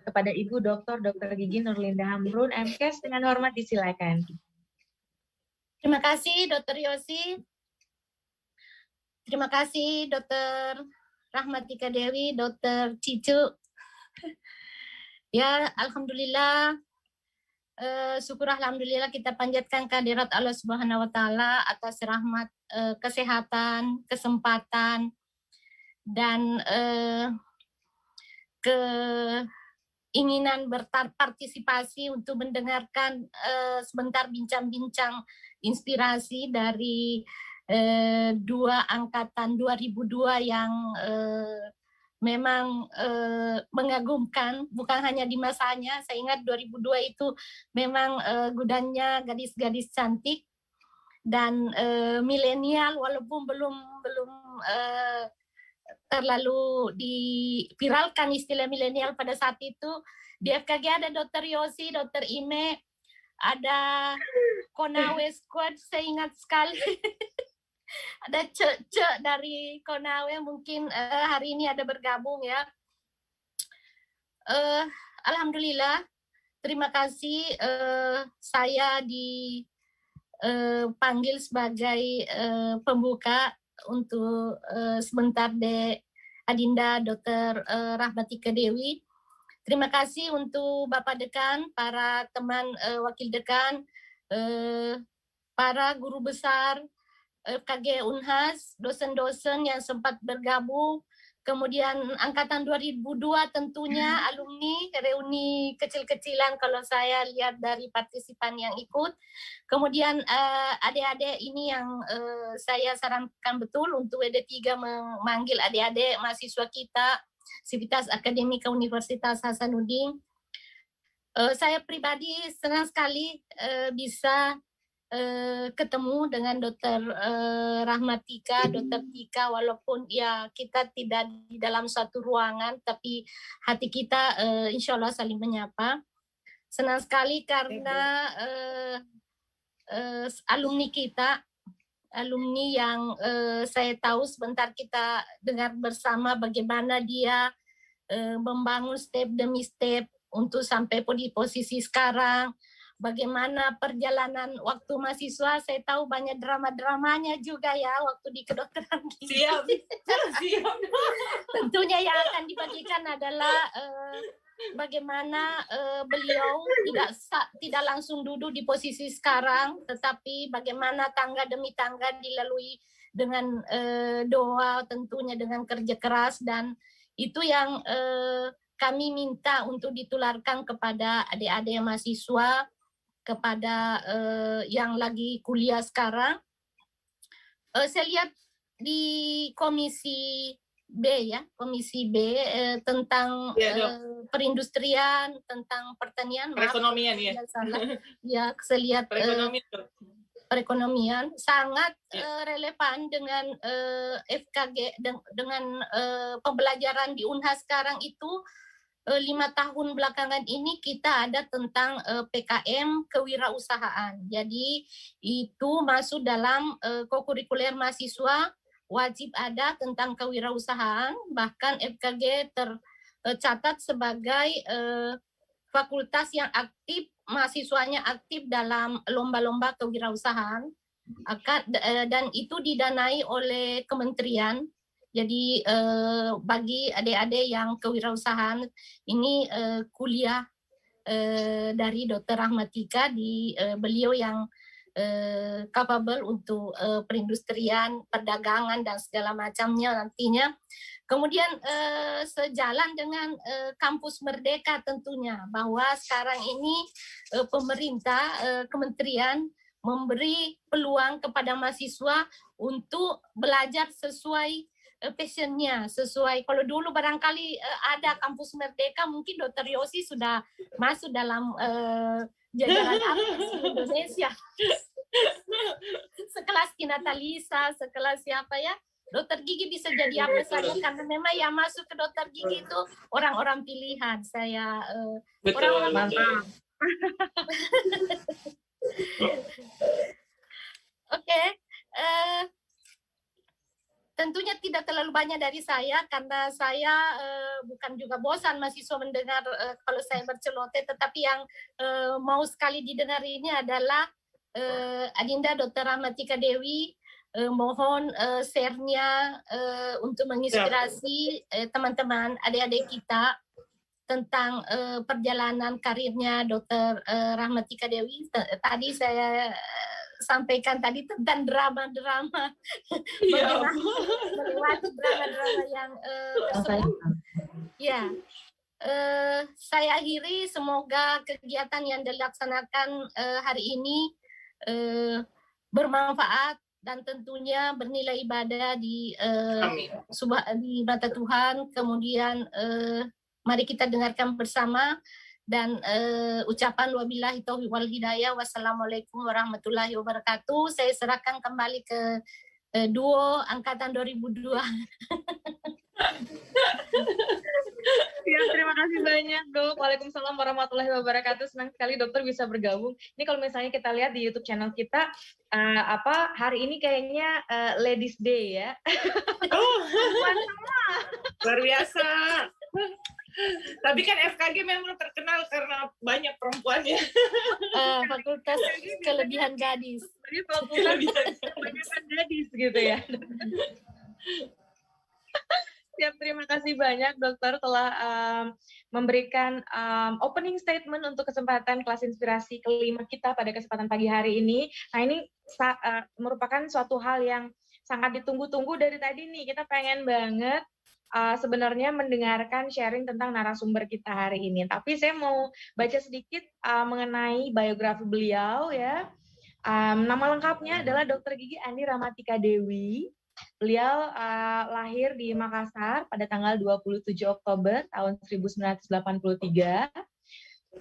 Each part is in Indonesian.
kepada Ibu Dr. Gigi Nurlinda Hamrun, MKes, dengan hormat disilakan. Terima kasih Dr. Yosi. Terima kasih Dr. Rahmatika Dewi, Dr. Cicu. Ya, alhamdulillah. Syukur alhamdulillah kita panjatkan kehadirat Allah Subhanahu wa taala atas rahmat kesehatan, kesempatan dan keinginan berpartisipasi untuk mendengarkan sebentar bincang-bincang inspirasi dari dua angkatan 2002 yang memang mengagumkan, bukan hanya di masanya. Saya ingat 2002 itu memang gudangnya gadis-gadis cantik dan milenial, walaupun belum terlalu diviralkan istilah milenial pada saat itu. Di FKG ada Dr. Yosi, Dr. Ime, ada Konawe Squad, saya ingat sekali. Ada cek dari Konawe, mungkin hari ini ada bergabung ya. Alhamdulillah, terima kasih saya dipanggil sebagai pembuka untuk sebentar Adinda Dr. Rahmatika Dewi. Terima kasih untuk Bapak Dekan, para teman Wakil Dekan, para guru besar FKG Unhas, dosen-dosen yang sempat bergabung, kemudian angkatan 2002 tentunya alumni, reuni kecil-kecilan kalau saya lihat dari partisipan yang ikut. Kemudian adik-adik ini yang saya sarankan betul untuk WD3 memanggil adik-adik mahasiswa kita, Sivitas Akademika Universitas Hasanuddin. Saya pribadi senang sekali bisa ketemu dengan Dr. Rahmatika, Dr. Tika, walaupun ya kita tidak di dalam suatu ruangan, tapi hati kita insya Allah saling menyapa. Senang sekali karena alumni kita, alumni yang saya tahu sebentar kita dengar bersama bagaimana dia membangun step demi step untuk sampai di posisi sekarang. Bagaimana perjalanan waktu mahasiswa, saya tahu banyak drama-dramanya juga ya waktu di kedokteran. Siap. Tentunya yang akan dibagikan adalah bagaimana beliau tidak langsung duduk di posisi sekarang, tetapi bagaimana tangga demi tangga dilalui dengan doa, tentunya dengan kerja keras, dan itu yang kami minta untuk ditularkan kepada adik-adik mahasiswa, kepada yang lagi kuliah sekarang. Saya lihat di Komisi B ya, Komisi B tentang perindustrian, tentang pertanian, perekonomian ya. Ya, saya lihat perekonomian sangat relevan dengan FKG dengan pembelajaran di Unhas sekarang itu. 5 tahun belakangan ini kita ada tentang PKM kewirausahaan. Jadi itu masuk dalam kokurikuler mahasiswa, wajib ada tentang kewirausahaan, bahkan FKG tercatat sebagai fakultas yang aktif, mahasiswanya aktif dalam lomba-lomba kewirausahaan, dan itu didanai oleh kementerian. Jadi bagi adik-adik yang kewirausahaan ini kuliah dari Dr. Rahmatika, beliau yang capable untuk perindustrian, perdagangan dan segala macamnya nantinya. Kemudian sejalan dengan kampus Merdeka tentunya, bahwa sekarang ini pemerintah, kementerian memberi peluang kepada mahasiswa untuk belajar sesuai passionnya, sesuai. Kalau dulu barangkali ada kampus Merdeka, mungkin Dr. Yosi sudah masuk dalam jajaran Indonesia. Sekelas Tina Talisa, sekelas siapa ya, Dr. Gigi bisa jadi apa saja, karena memang yang masuk ke Dr. Gigi itu orang-orang pilihan. Saya orang-orang pilihan. Oke. tentunya tidak terlalu banyak dari saya karena saya bukan juga bosan mahasiswa mendengar kalau saya berceloteh, tetapi yang mau sekali didengar ini adalah Adinda Dr. Rahmatika Dewi. Mohon share-nya untuk menginspirasi teman-teman adik-adik kita tentang perjalanan karirnya Dr. Rahmatika Dewi. Tadi saya sampaikan tadi tentang drama-drama, bagaimana melewati drama-drama yang tersebut. Ya, saya akhiri, semoga kegiatan yang dilaksanakan hari ini bermanfaat dan tentunya bernilai ibadah di mata Tuhan. Kemudian mari kita dengarkan bersama. Dan ucapan wabillahi taufiq wal hidayah, wassalamualaikum warahmatullahi wabarakatuh. Saya serahkan kembali ke duo angkatan 2002. Ya, terima kasih banyak Dok. Waalaikumsalam warahmatullahi wabarakatuh. Senang sekali dokter bisa bergabung. Ini kalau misalnya kita lihat di YouTube channel kita, hari ini kayaknya Ladies Day ya. Luar biasa. Tapi kan FKG memang terkenal karena banyak perempuannya. Fakultas kelebihan gadis. Jadi fakultas kebanyakan gadis gitu ya. Siap, terima kasih banyak dokter telah memberikan opening statement untuk kesempatan kelas inspirasi kelima kita pada kesempatan pagi hari ini. Nah, ini merupakan suatu hal yang sangat ditunggu-tunggu dari tadi nih. Kita pengen banget sebenarnya mendengarkan sharing tentang narasumber kita hari ini. Tapi saya mau baca sedikit mengenai biografi beliau ya. Nama lengkapnya adalah Dr. Gigi Andi Rahmatika Dewi. Beliau lahir di Makassar pada tanggal 27 Oktober tahun 1983.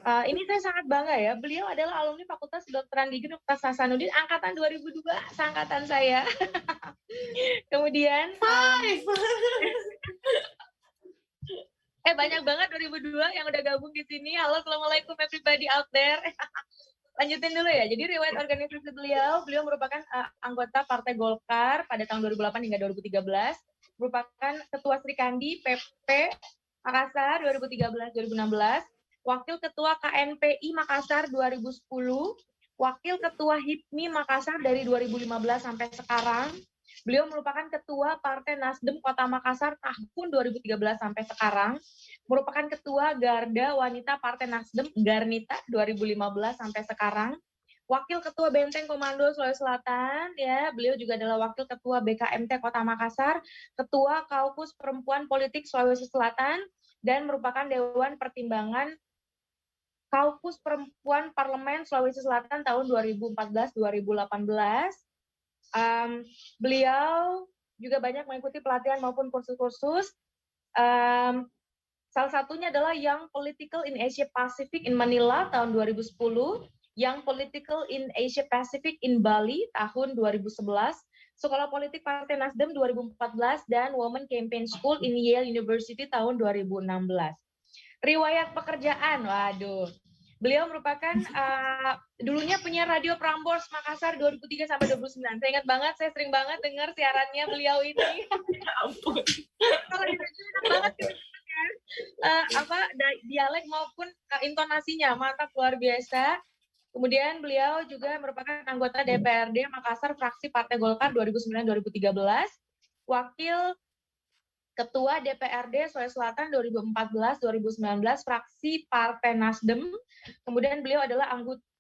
Ini saya sangat bangga ya. Beliau adalah alumni Fakultas Kedokteran Gigi Universitas Hasanuddin angkatan 2002, seangkatan saya. Kemudian banyak banget 2002 yang udah gabung di sini. Halo, assalamualaikum everybody out there. Lanjutin dulu ya. Jadi riwayat organisasi beliau merupakan anggota Partai Golkar pada tahun 2008 hingga 2013, merupakan Ketua Srikandi PP Makassar 2013-2016, Wakil Ketua KNPI Makassar 2010, Wakil Ketua HIPMI Makassar dari 2015 sampai sekarang. Beliau merupakan Ketua Partai Nasdem Kota Makassar tahun 2013 sampai sekarang, merupakan Ketua Garda Wanita Partai Nasdem Garnita 2015 sampai sekarang, Wakil Ketua Benteng Komando Sulawesi Selatan, ya, beliau juga adalah Wakil Ketua BKMT Kota Makassar, Ketua Kaukus Perempuan Politik Sulawesi Selatan, dan merupakan Dewan Pertimbangan Kaukus Perempuan Parlemen Sulawesi Selatan tahun 2014-2018. Beliau juga banyak mengikuti pelatihan maupun kursus-kursus. Salah satunya adalah Young Political in Asia Pacific in Manila tahun 2010, Young Political in Asia Pacific in Bali tahun 2011, Sekolah Politik Partai Nasdem 2014, dan Women Campaign School in Yale University tahun 2016. Riwayat pekerjaan, waduh. Beliau merupakan dulunya penyiar radio Prambors Makassar 2003 sampai 2009. Saya ingat banget, saya sering banget dengar siarannya beliau ini. Ya ampun. Kalau di radio enak banget dialek maupun intonasinya mantap, luar biasa. Kemudian beliau juga merupakan anggota DPRD Makassar fraksi Partai Golkar 2009-2013, Wakil Ketua DPRD Sulawesi Selatan 2014-2019 fraksi Partai Nasdem. Kemudian beliau adalah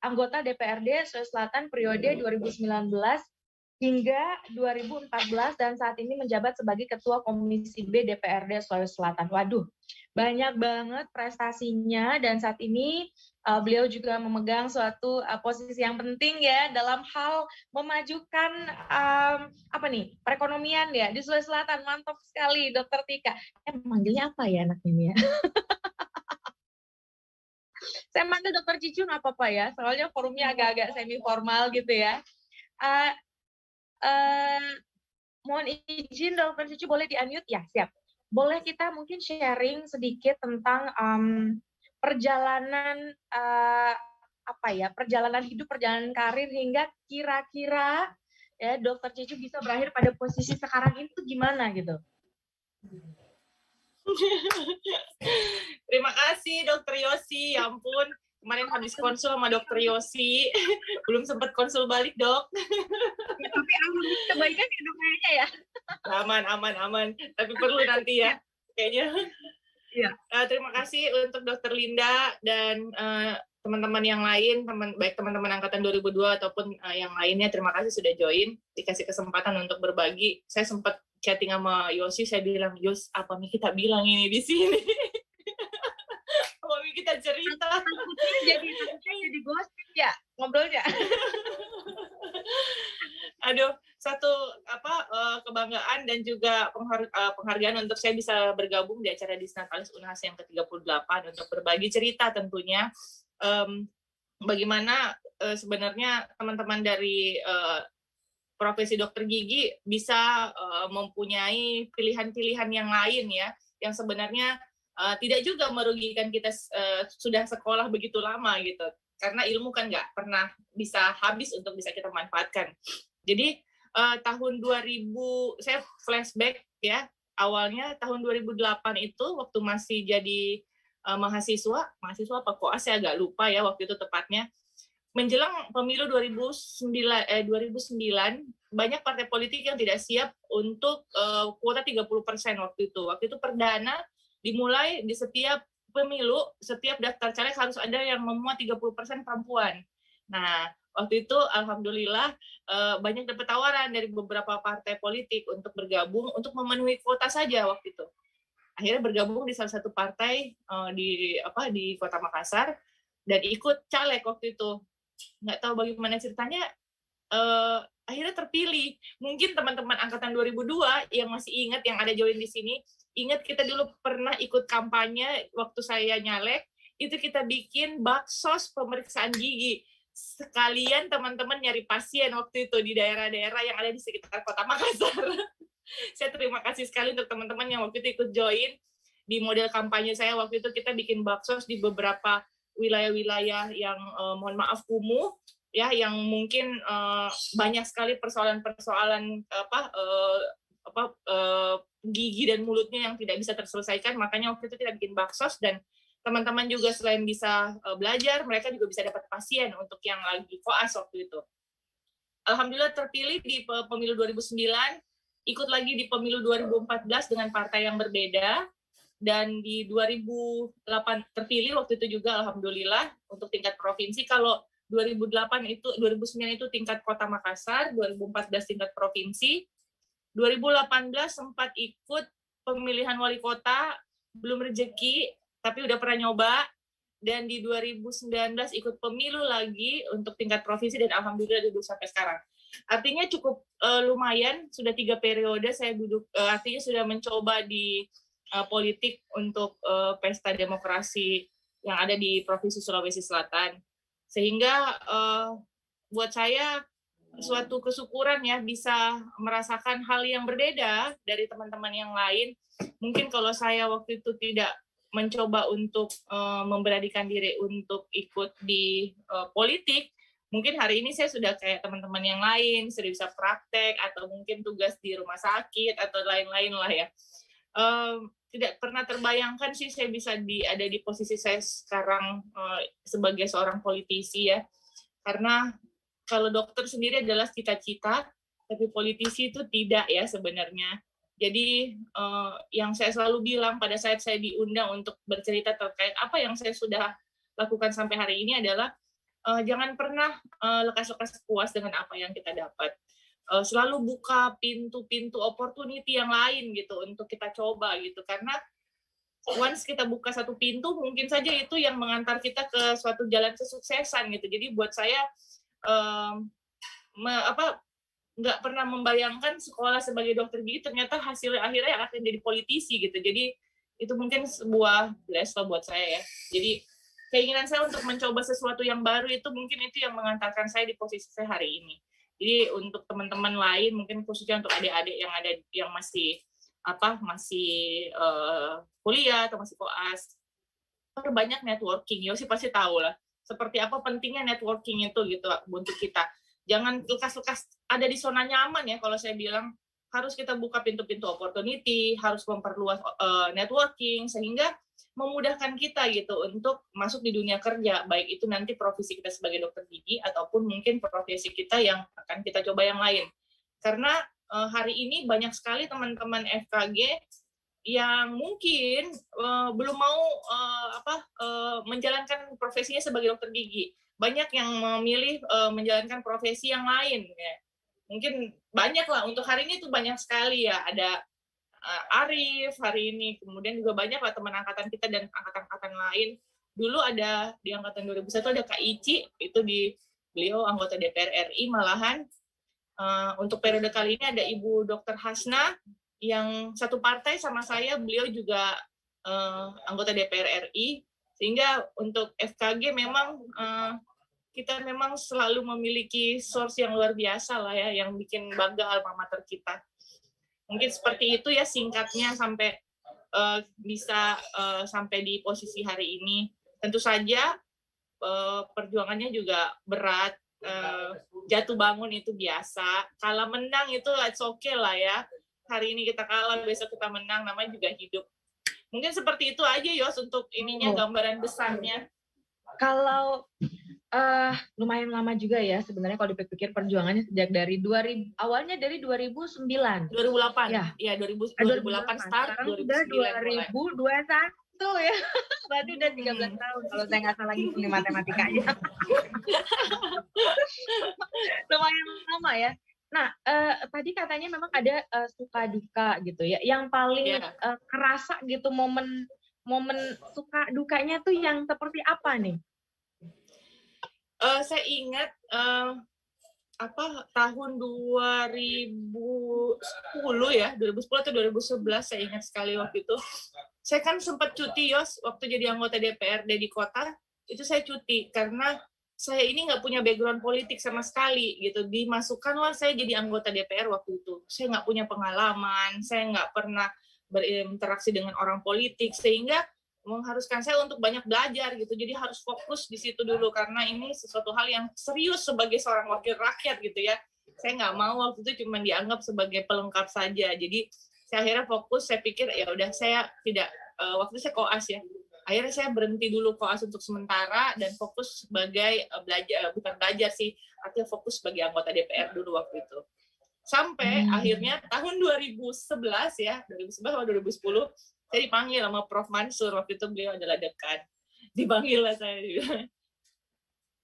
anggota DPRD Sulawesi Selatan periode 2019 hingga 2014 dan saat ini menjabat sebagai Ketua Komisi B DPRD Sulawesi Selatan. Waduh, banyak banget prestasinya dan saat ini beliau juga memegang suatu posisi yang penting ya dalam hal memajukan perekonomian ya di Sulawesi Selatan. Mantap sekali, Dokter Tika. Manggilnya apa ya anak ini ya? Saya manggil Dokter Cicu nggak apa-apa ya, soalnya forumnya agak-agak semi formal gitu ya. Mohon izin Dokter Cicu boleh di-unmute ya? Siap. Boleh kita mungkin sharing sedikit tentang perjalanan perjalanan hidup, perjalanan karir hingga kira-kira ya Dokter Cicu bisa berakhir pada posisi sekarang ini tuh gimana gitu? Terima kasih Dokter Yosi, ya ampun. Kemarin habis konsul sama Dokter Yosi, belum sempat konsul balik, Dok. Ya, tapi alhamdulillah kebaikan ya Dok kayaknya ya. Aman. Tapi perlu nanti ya, kayaknya. Iya. Terima kasih untuk Dokter Linda dan teman-teman yang lain, baik teman-teman angkatan 2002 ataupun yang lainnya. Terima kasih sudah join, dikasih kesempatan untuk berbagi. Saya sempat chatting sama Yosi, saya bilang, Yos, apa nih kita bilang ini di sini? Apa nih kita cerita? Takutnya jadi gosip ya ngobrolnya. Aduh, satu kebanggaan dan juga penghargaan untuk saya bisa bergabung di acara Disnatalis Unhas yang ke-38 untuk berbagi cerita tentunya bagaimana sebenarnya teman-teman dari profesi dokter gigi bisa mempunyai pilihan-pilihan yang lain ya, yang sebenarnya tidak juga merugikan kita sudah sekolah begitu lama gitu, karena ilmu kan nggak pernah bisa habis untuk bisa kita manfaatkan. Jadi tahun 2000, saya flashback ya, awalnya tahun 2008 itu waktu masih jadi mahasiswa apa koas, saya agak lupa ya waktu itu tepatnya. Menjelang pemilu 2009, banyak partai politik yang tidak siap untuk kuota 30% waktu itu. Waktu itu perdana dimulai di setiap pemilu, setiap daftar caleg harus ada yang memuat 30% perempuan. Nah, waktu itu alhamdulillah banyak dapat tawaran dari beberapa partai politik untuk bergabung untuk memenuhi kuota saja waktu itu. Akhirnya bergabung di salah satu partai di Kota Makassar dan ikut caleg waktu itu. Nggak tahu bagaimana ceritanya, akhirnya terpilih. Mungkin teman-teman angkatan 2002 yang masih ingat, yang ada join di sini, ingat kita dulu pernah ikut kampanye waktu saya nyalek, itu kita bikin baksos pemeriksaan gigi. Sekalian teman-teman nyari pasien waktu itu di daerah-daerah yang ada di sekitar Kota Makassar. Saya terima kasih sekali untuk teman-teman yang waktu itu ikut join di model kampanye saya. Waktu itu kita bikin baksos di beberapa wilayah-wilayah yang mohon maaf kumuh ya, yang mungkin banyak sekali persoalan-persoalan gigi dan mulutnya yang tidak bisa terselesaikan. Makanya waktu itu kita bikin baksos, dan teman-teman juga selain bisa belajar, mereka juga bisa dapat pasien untuk yang lagi koas waktu itu. Alhamdulillah terpilih di pemilu 2009, ikut lagi di pemilu 2014 dengan partai yang berbeda, dan di 2008 terpilih waktu itu juga alhamdulillah untuk tingkat provinsi. Kalau 2009 itu tingkat Kota Makassar, 2014 tingkat provinsi. 2018 sempat ikut pemilihan wali kota, belum rezeki, tapi udah pernah nyoba. Dan di 2019 ikut pemilu lagi untuk tingkat provinsi, dan alhamdulillah duduk sampai sekarang. Artinya cukup lumayan, sudah 3 periode saya duduk, artinya sudah mencoba di politik untuk pesta demokrasi yang ada di Provinsi Sulawesi Selatan. Sehingga buat saya suatu kesyukuran ya bisa merasakan hal yang berbeda dari teman-teman yang lain. Mungkin kalau saya waktu itu tidak mencoba untuk memberanikan diri untuk ikut di politik, mungkin hari ini saya sudah kayak teman-teman yang lain, sudah bisa praktek atau mungkin tugas di rumah sakit atau lain-lain lah ya. Tidak pernah terbayangkan sih saya bisa ada di posisi saya sekarang sebagai seorang politisi ya. Karena kalau dokter sendiri adalah cita-cita, tapi politisi itu tidak ya sebenarnya. Jadi yang saya selalu bilang pada saat saya diundang untuk bercerita terkait apa yang saya sudah lakukan sampai hari ini adalah jangan pernah lekas-lekas puas dengan apa yang kita dapat. Selalu buka pintu-pintu opportunity yang lain gitu untuk kita coba gitu, karena once kita buka satu pintu mungkin saja itu yang mengantar kita ke suatu jalan kesuksesan gitu. Jadi buat saya nggak pernah membayangkan sekolah sebagai dokter gigi ternyata hasil akhirnya akan jadi politisi gitu. Jadi itu mungkin sebuah bless lah buat saya ya. Jadi keinginan saya untuk mencoba sesuatu yang baru itu mungkin itu yang mengantarkan saya di posisi saya hari ini. Jadi untuk teman-teman lain, mungkin khususnya untuk adik-adik yang masih kuliah atau masih koas, perbanyak networking. Yosi pasti tahu lah seperti apa pentingnya networking itu gitu untuk kita. jangan lekas-lekas ada di zona nyaman ya. Kalau saya bilang harus kita buka pintu-pintu opportunity, harus memperluas networking sehingga memudahkan kita gitu untuk masuk di dunia kerja, baik itu nanti profesi kita sebagai dokter gigi ataupun mungkin profesi kita yang akan kita coba yang lain. Karena hari ini banyak sekali teman-teman FKG yang mungkin belum mau menjalankan profesinya sebagai dokter gigi. Banyak yang memilih menjalankan profesi yang lain ya. Mungkin banyak lah, untuk hari ini tuh banyak sekali ya, ada Arif hari ini, kemudian juga banyak lah teman angkatan kita dan angkatan-angkatan lain. Dulu ada di angkatan 2001 ada Kak Ici, itu beliau anggota DPR RI malahan. Untuk periode kali ini ada Ibu Dr. Hasna yang satu partai sama saya, beliau juga anggota DPR RI, sehingga untuk FKG memang kita memang selalu memiliki source yang luar biasa lah ya, yang bikin bangga alma mater kita. Mungkin seperti itu ya singkatnya sampai bisa sampai di posisi hari ini. Tentu saja perjuangannya juga berat, jatuh bangun itu biasa, kalah menang itu let's okay lah ya. Hari ini kita kalah, besok kita menang, namanya juga hidup. Mungkin seperti itu aja Yos untuk ininya, gambaran besarnya. Kalau lumayan lama juga ya sebenarnya kalau dipikir perjuangannya sejak dari awalnya dari 2009. 2008. Ya, 2008 start, sekarang 2009 sudah 2021 ya. Berarti udah 13 tahun kalau saya nggak salah gitu nih matematikanya. Lumayan lama ya. Nah, tadi katanya memang ada suka duka gitu ya. Yang paling kerasa gitu momen suka dukanya tuh yang seperti apa nih? Saya ingat tahun 2010 ya, 2010 atau 2011 saya ingat sekali waktu itu. Saya kan sempat cuti Yos waktu jadi anggota DPRD di kota, itu saya cuti karena saya ini nggak punya background politik sama sekali gitu. Dimasukkanlah saya jadi anggota DPR waktu itu. Saya nggak punya pengalaman, saya nggak pernah berinteraksi dengan orang politik, sehingga mengharuskan saya untuk banyak belajar gitu. Jadi harus fokus di situ dulu karena ini sesuatu hal yang serius sebagai seorang wakil rakyat gitu ya. Saya nggak mau waktu itu cuma dianggap sebagai pelengkap saja. Jadi saya akhirnya fokus, saya pikir ya udah saya tidak waktu itu saya koas ya. Akhirnya saya berhenti dulu koas untuk sementara dan fokus sebagai bukan belajar sih, artinya fokus sebagai anggota DPR dulu waktu itu. Sampai akhirnya tahun 2011 ya, 2011 atau 2010 saya dipanggil sama Prof. Mansur, waktu itu beliau adalah dekan. Dipanggil lah saya.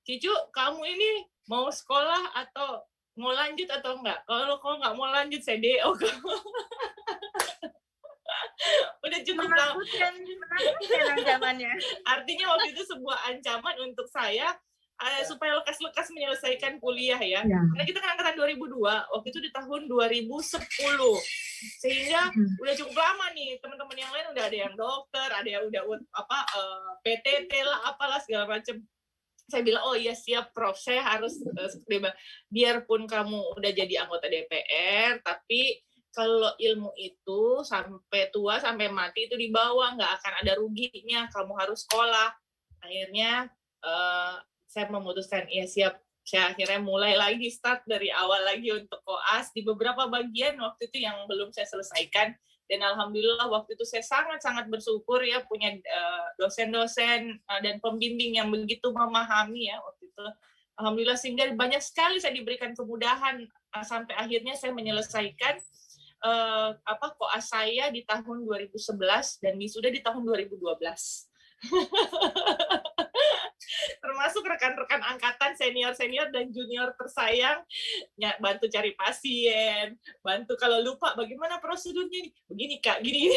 Cicu, kamu ini mau sekolah atau mau lanjut atau enggak? Kalau kau nggak mau lanjut, saya DO kamu. Udah cukup lama. Menakutkan ancamannya. Artinya waktu itu sebuah ancaman untuk saya supaya lekas-lekas menyelesaikan kuliah ya. Karena kita kan angkatan 2002, waktu itu di tahun 2010. Sehingga udah cukup lama nih, teman-teman yang lain udah ada yang dokter, ada yang udah PTT lah, apalah segala macam. Saya bilang, oh iya siap Prof, saya harus biarpun kamu udah jadi anggota DPR, tapi kalau ilmu itu sampai tua, sampai mati itu dibawa, nggak akan ada ruginya, kamu harus sekolah. Akhirnya saya memutuskan, ya siap. Saya akhirnya mulai lagi start dari awal lagi untuk koas di beberapa bagian waktu itu yang belum saya selesaikan, dan alhamdulillah waktu itu saya sangat-sangat bersyukur ya punya dosen-dosen dan pembimbing yang begitu memahami ya waktu itu. Alhamdulillah sehingga banyak sekali saya diberikan kemudahan sampai akhirnya saya menyelesaikan koas saya di tahun 2011 dan wisuda di tahun 2012. Termasuk rekan-rekan angkatan senior-senior dan junior tersayang bantu cari pasien, bantu kalau lupa bagaimana prosedurnya nih, begini Kak, gini.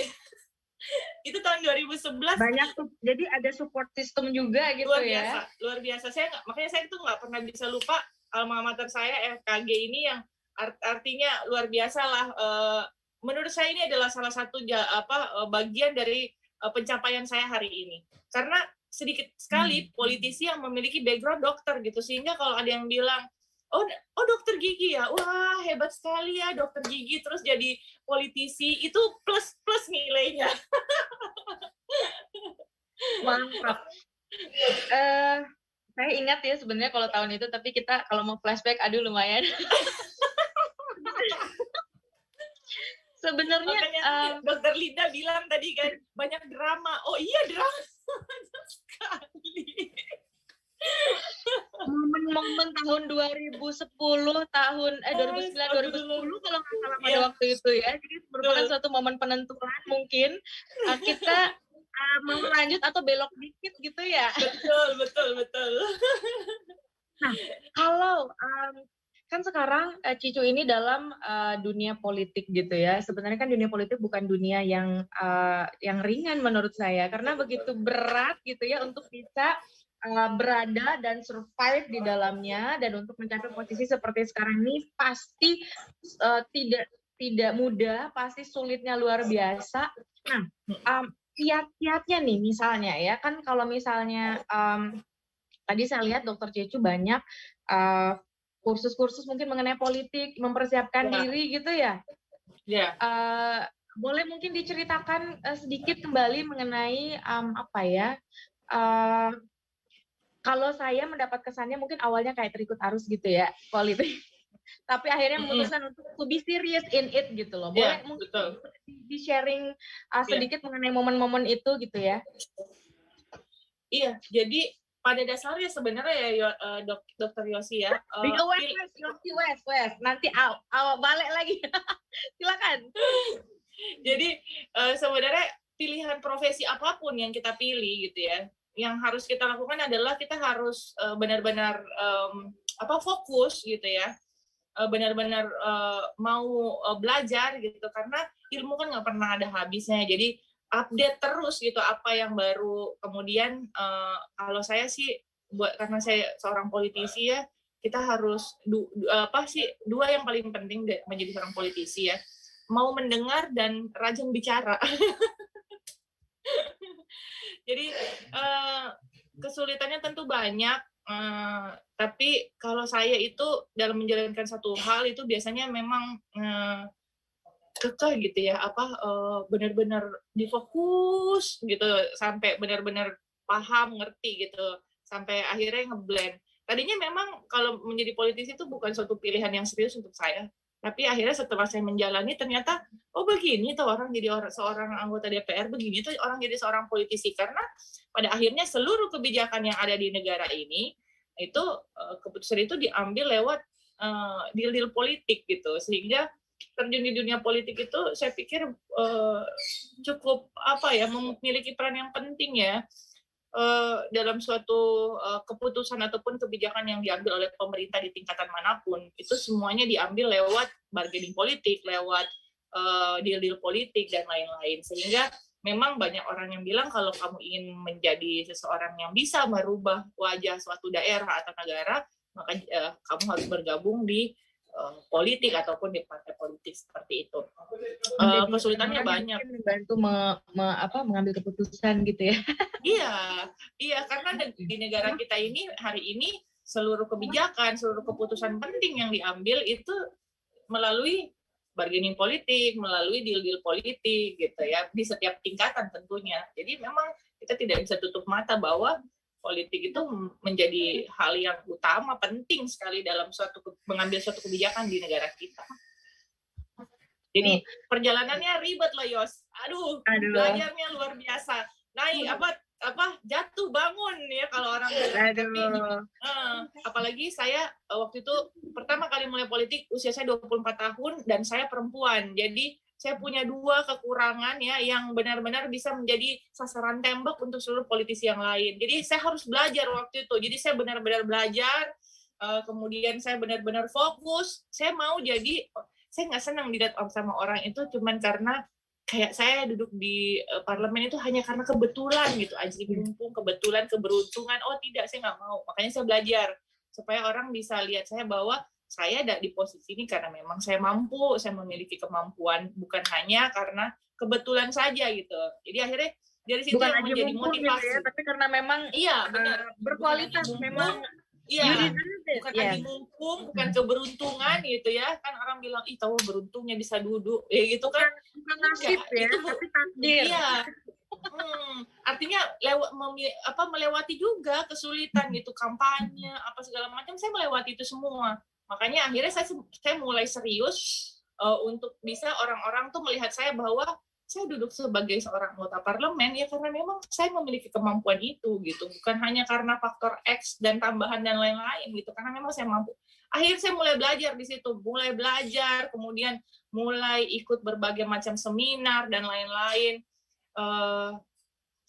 Itu tahun 2011. Banyak jadi ada support system juga gitu ya. Luar biasa. Makanya saya itu nggak pernah bisa lupa alma mater saya FKG ini yang artinya luar biasa lah. Menurut saya ini adalah salah satu bagian dari pencapaian saya hari ini. Karena sedikit sekali politisi yang memiliki background dokter gitu, sehingga kalau ada yang bilang oh dokter gigi ya, wah hebat sekali ya dokter gigi terus jadi politisi, itu plus nilainya. Mantap. Saya ingat ya sebenarnya kalau tahun itu, tapi kita kalau mau flashback, aduh lumayan. Sebenarnya makanya Dokter Linda bilang tadi kan banyak drama. Oh iya, drama sekali. momen-momen tahun 2010, 2009, 2010 kalau nggak salah pada waktu itu ya. Jadi merupakan suatu momen penentuan mungkin kita mau lanjut atau belok dikit gitu ya. Betul. Nah, kalau kan sekarang Cicu ini dalam dunia politik gitu ya. Sebenarnya kan dunia politik bukan dunia yang ringan menurut saya, karena begitu berat gitu ya untuk bisa berada dan survive di dalamnya, dan untuk mencapai posisi seperti sekarang ini pasti tidak mudah, pasti sulitnya luar biasa. Nah, kiat-kiatnya nih misalnya ya kan, kalau misalnya tadi saya lihat Dokter Cicu banyak kursus-kursus mungkin mengenai politik, mempersiapkan diri gitu ya. Boleh mungkin diceritakan sedikit kembali mengenai kalau saya mendapat kesannya mungkin awalnya kayak terikut arus gitu ya politik, tapi akhirnya memutuskan untuk to be serious in it gitu loh. Boleh mungkin di sharing sedikit mengenai momen-momen itu gitu ya. Iya, jadi pada dasarnya sebenarnya ya Dokter Yosi ya. Yosi West. Nanti balik lagi. Silakan. Jadi sebenarnya pilihan profesi apapun yang kita pilih gitu ya, yang harus kita lakukan adalah kita harus benar-benar fokus gitu ya, benar-benar mau belajar gitu, karena ilmu kan nggak pernah ada habisnya. Jadi update terus gitu apa yang baru. Kemudian kalau saya sih karena saya seorang politisi ya, kita harus dua yang paling penting menjadi seorang politisi ya, mau mendengar dan rajin bicara. Jadi kesulitannya tentu banyak, tapi kalau saya itu dalam menjalankan satu hal itu biasanya memang kekeh gitu ya, benar-benar difokus gitu sampai benar-benar paham, ngerti gitu, sampai akhirnya ngeblend. Tadinya memang kalau menjadi politisi itu bukan suatu pilihan yang serius untuk saya, tapi akhirnya setelah saya menjalani ternyata begini tuh orang jadi seorang anggota DPR, begini tuh orang jadi seorang politisi, karena pada akhirnya seluruh kebijakan yang ada di negara ini itu keputusan itu diambil lewat deal-deal politik gitu, sehingga terjun di dunia politik itu saya pikir cukup memiliki peran yang penting ya dalam suatu keputusan ataupun kebijakan yang diambil oleh pemerintah di tingkatan manapun. Itu semuanya diambil lewat bargaining politik, lewat deal-deal politik dan lain-lain, sehingga memang banyak orang yang bilang kalau kamu ingin menjadi seseorang yang bisa merubah wajah suatu daerah atau negara, maka kamu harus bergabung di politik ataupun di partai politik seperti itu. Kesulitannya banyak. Membantu mengambil keputusan gitu ya. Iya, karena di negara kita ini hari ini seluruh kebijakan, seluruh keputusan penting yang diambil itu melalui bargaining politik, melalui deal-deal politik gitu ya, di setiap tingkatan tentunya. Jadi memang kita tidak bisa tutup mata bahwa politik itu menjadi hal yang utama, penting sekali dalam mengambil suatu kebijakan di negara kita. Jadi perjalanannya ribet loh, Yos. Aduh. Belajarnya luar biasa. Naik jatuh bangun ya kalau orang bilang. Tapi apalagi saya waktu itu pertama kali mulai politik usia saya 24 tahun dan saya perempuan. Jadi saya punya dua kekurangan ya yang benar-benar bisa menjadi sasaran tembak untuk seluruh politisi yang lain. Jadi saya harus belajar waktu itu. Jadi saya benar-benar belajar, kemudian saya benar-benar fokus. Saya nggak senang dilihat sama orang itu cuman karena kayak saya duduk di parlemen itu hanya karena kebetulan gitu, aji mumpung, kebetulan, keberuntungan. Oh tidak, saya nggak mau. Makanya saya belajar supaya orang bisa lihat saya bahwa saya ada di posisi ini karena memang saya mampu, saya memiliki kemampuan, bukan hanya karena kebetulan saja gitu. Jadi akhirnya dari situ bukan yang menjadi motivasi. Gitu ya, tapi karena memang benar, berkualitas, memang bukan aji mumpung, bukan keberuntungan gitu ya. Kan orang bilang, tahu beruntungnya bisa duduk, gitu kan. Bukan nasib ya, itu tapi takdir. Artinya melewati juga kesulitan gitu, kampanye apa segala macam, saya melewati itu semua. Makanya akhirnya saya mulai serius untuk bisa orang-orang tuh melihat saya bahwa saya duduk sebagai seorang anggota parlemen ya karena memang saya memiliki kemampuan itu gitu, bukan hanya karena faktor X dan tambahan dan lain-lain gitu, karena memang saya mampu. Akhirnya saya mulai belajar di situ, kemudian mulai ikut berbagai macam seminar dan lain-lain.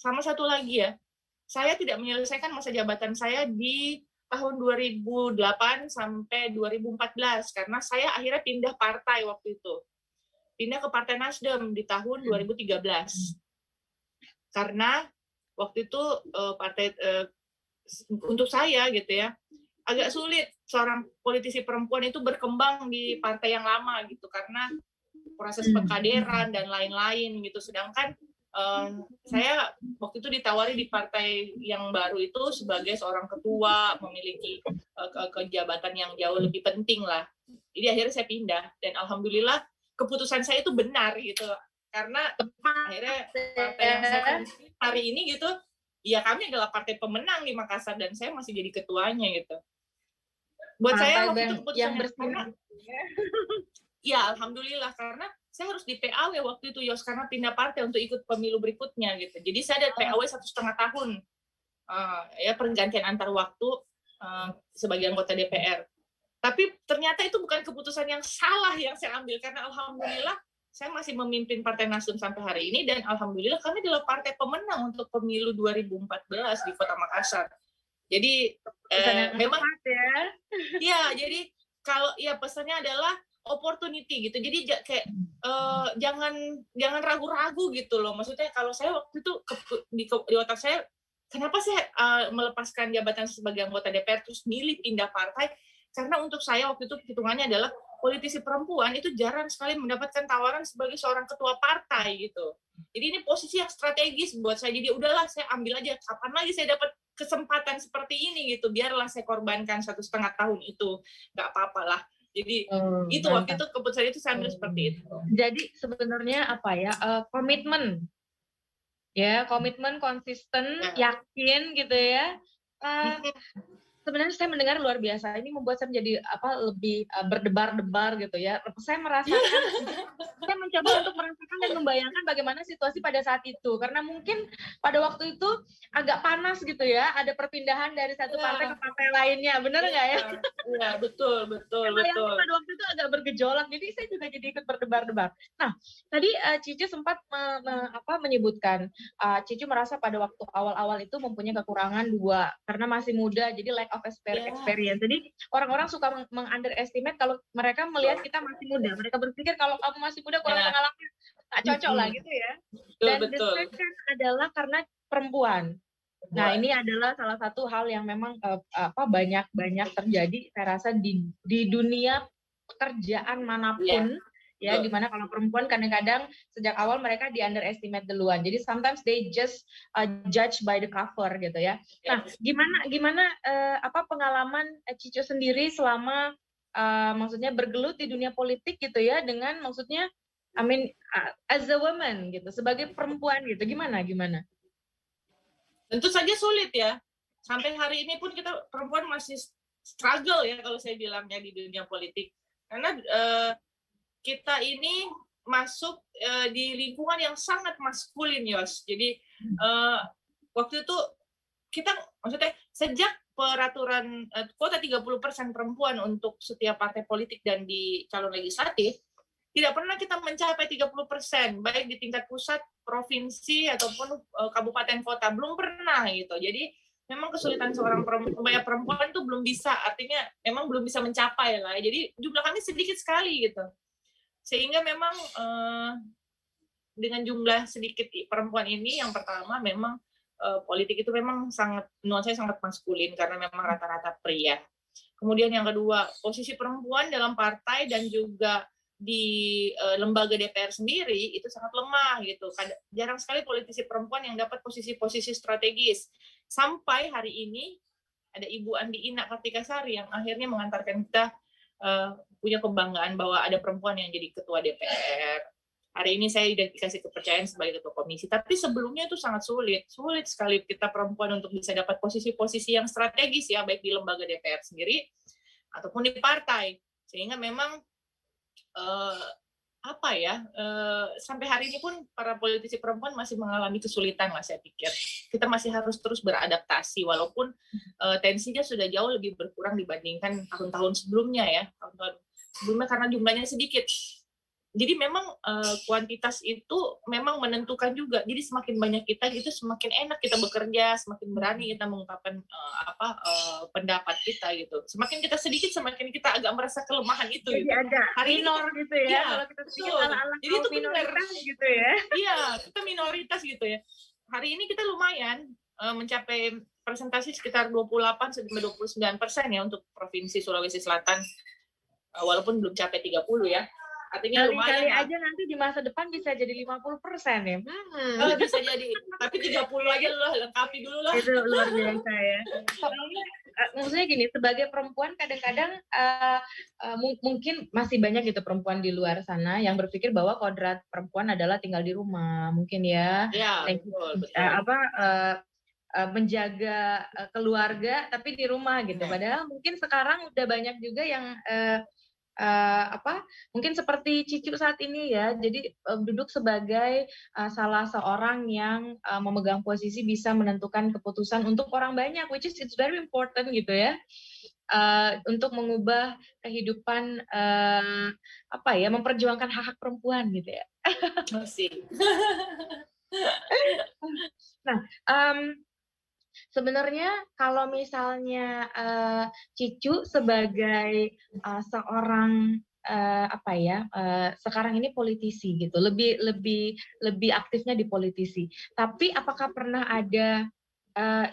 Sama satu lagi ya, saya tidak menyelesaikan masa jabatan saya di tahun 2008 sampai 2014 karena saya akhirnya pindah partai waktu itu. Pindah ke Partai Nasdem di tahun 2013. Karena waktu itu untuk saya gitu ya, agak sulit seorang politisi perempuan itu berkembang di partai yang lama gitu karena proses pengkaderan dan lain-lain gitu. Sedangkan saya waktu itu ditawari di partai yang baru itu sebagai seorang ketua, memiliki kejabatan yang jauh lebih penting lah. Jadi akhirnya saya pindah dan alhamdulillah keputusan saya itu benar gitu, karena akhirnya partai yang saya hari ini gitu, ya kami adalah partai pemenang di Makassar dan saya masih jadi ketuanya gitu. Buat saya waktu itu keputusan yang karena, ya alhamdulillah karena saya harus di PAW waktu itu Yos karena pindah partai untuk ikut pemilu berikutnya gitu. Jadi saya ada PAW 1,5 tahun, ya pergantian antar waktu sebagai anggota DPR. Tapi ternyata itu bukan keputusan yang salah yang saya ambil karena alhamdulillah saya masih memimpin Partai Nasdem sampai hari ini dan alhamdulillah kami adalah partai pemenang untuk pemilu 2014 di Kota Makassar. Jadi memang ya jadi kalau ya pesannya adalah opportunity gitu. Jadi kayak jangan ragu-ragu gitu loh. Maksudnya kalau saya waktu itu di otak saya kenapa saya melepaskan jabatan sebagai anggota DPR terus milih pindah partai? Karena untuk saya waktu itu hitungannya adalah politisi perempuan itu jarang sekali mendapatkan tawaran sebagai seorang ketua partai gitu. Jadi ini posisi yang strategis buat saya. Jadi udahlah saya ambil aja. Kapan lagi saya dapat kesempatan seperti ini gitu. Biarlah saya korbankan 1,5 tahun itu. Nggak apa-apa lah. Jadi itu waktu itu keputusan itu saya ambil seperti itu. Jadi sebenarnya apa ya, komitmen konsisten, yakin gitu ya. Sebenarnya saya mendengar luar biasa. Ini membuat saya menjadi lebih berdebar-debar gitu ya. Saya merasakan, saya mencoba untuk merasakan dan membayangkan bagaimana situasi pada saat itu. Karena mungkin pada waktu itu agak panas gitu ya. Ada perpindahan dari satu partai ke partai lainnya. Benar nggak ya? Iya, betul. Pada waktu itu agak bergejolak. Jadi saya juga jadi ikut berdebar-debar. Nah, tadi Cici sempat menyebutkan, Cici merasa pada waktu awal-awal itu mempunyai kekurangan 2. Karena masih muda, jadi lack of experience. Jadi orang-orang suka meng-underestimate kalau mereka melihat kita masih muda. Mereka berpikir kalau kamu masih muda kurang pengalaman, nggak cocok lah gitu ya. Dan the second adalah karena perempuan. Nah ini adalah salah satu hal yang memang banyak terjadi. Saya rasa di dunia pekerjaan manapun. Ya, dimana kalau perempuan kadang-kadang sejak awal mereka di underestimate duluan. Jadi sometimes they just judge by the cover gitu ya. Nah, gimana pengalaman Cico sendiri selama maksudnya bergelut di dunia politik gitu ya, dengan maksudnya as a woman gitu, sebagai perempuan gitu. Gimana? Tentu saja sulit ya. Sampai hari ini pun kita perempuan masih struggle ya kalau saya bilangnya di dunia politik. Karena kita ini masuk di lingkungan yang sangat maskulin, Yos. Jadi waktu itu kita, maksudnya sejak peraturan kuota 30% perempuan untuk setiap partai politik dan di calon legislatif, tidak pernah kita mencapai 30%, baik di tingkat pusat, provinsi, ataupun kabupaten kota. Belum pernah gitu. Jadi memang kesulitan seorang perempuan itu belum bisa, artinya memang belum bisa mencapai lah. Jadi jumlah kami sedikit sekali gitu. Sehingga memang dengan jumlah sedikit perempuan ini, yang pertama memang politik itu memang nuansanya sangat maskulin karena memang rata-rata pria. Kemudian yang kedua, posisi perempuan dalam partai dan juga di lembaga DPR sendiri itu sangat lemah gitu. Jarang sekali politisi perempuan yang dapat posisi-posisi strategis. Sampai hari ini ada Ibu Andi Ina Kartikasari yang akhirnya mengantarkan kita punya kebanggaan bahwa ada perempuan yang jadi ketua DPR. hari ini saya dikasih kepercayaan sebagai ketua komisi. Tapi sebelumnya itu sangat sulit sekali kita perempuan untuk bisa dapat posisi-posisi yang strategis ya, baik di lembaga DPR sendiri ataupun di partai. Sehingga memang sampai hari ini pun para politisi perempuan masih mengalami kesulitan lah, saya pikir. Kita masih harus terus beradaptasi, walaupun tensinya sudah jauh lebih berkurang dibandingkan tahun-tahun sebelumnya ya, tahun-tahun sebelumnya karena jumlahnya sedikit. Jadi memang kuantitas itu memang menentukan juga. Jadi semakin banyak kita, itu semakin enak kita bekerja, semakin berani kita mengungkapkan pendapat kita gitu. Semakin kita sedikit, semakin kita agak merasa kelemahan itu. Jadi gitu. agak Hari minor ini, gitu ya. Iya, kalau kita sedikit betul. ala-ala Jadi itu minoritas gitu ya. Iya, kita minoritas gitu ya. Hari ini kita lumayan mencapai presentasi sekitar 28-29% ya untuk Provinsi Sulawesi Selatan. Walaupun belum capai 30 ya. Artinya lumayan. Kali aja nanti di masa depan bisa jadi 50% ya. Bisa jadi. Tapi 30 aja lah, lengkapi dulu lah. Itu luar biasa ya. Maksudnya gini, sebagai perempuan kadang-kadang mungkin masih banyak gitu perempuan di luar sana yang berpikir bahwa kodrat perempuan adalah tinggal di rumah, mungkin ya. Iya, betul. Menjaga keluarga tapi di rumah gitu. Padahal mungkin sekarang udah banyak juga yang mungkin seperti Cicu saat ini ya, jadi duduk sebagai salah seorang yang memegang posisi bisa menentukan keputusan untuk orang banyak, which is it's very important gitu ya, untuk mengubah kehidupan memperjuangkan hak-hak perempuan gitu ya. Masih. Nah, sebenarnya kalau misalnya Cicu sebagai seorang sekarang ini politisi gitu, lebih aktifnya di politisi. Tapi apakah pernah ada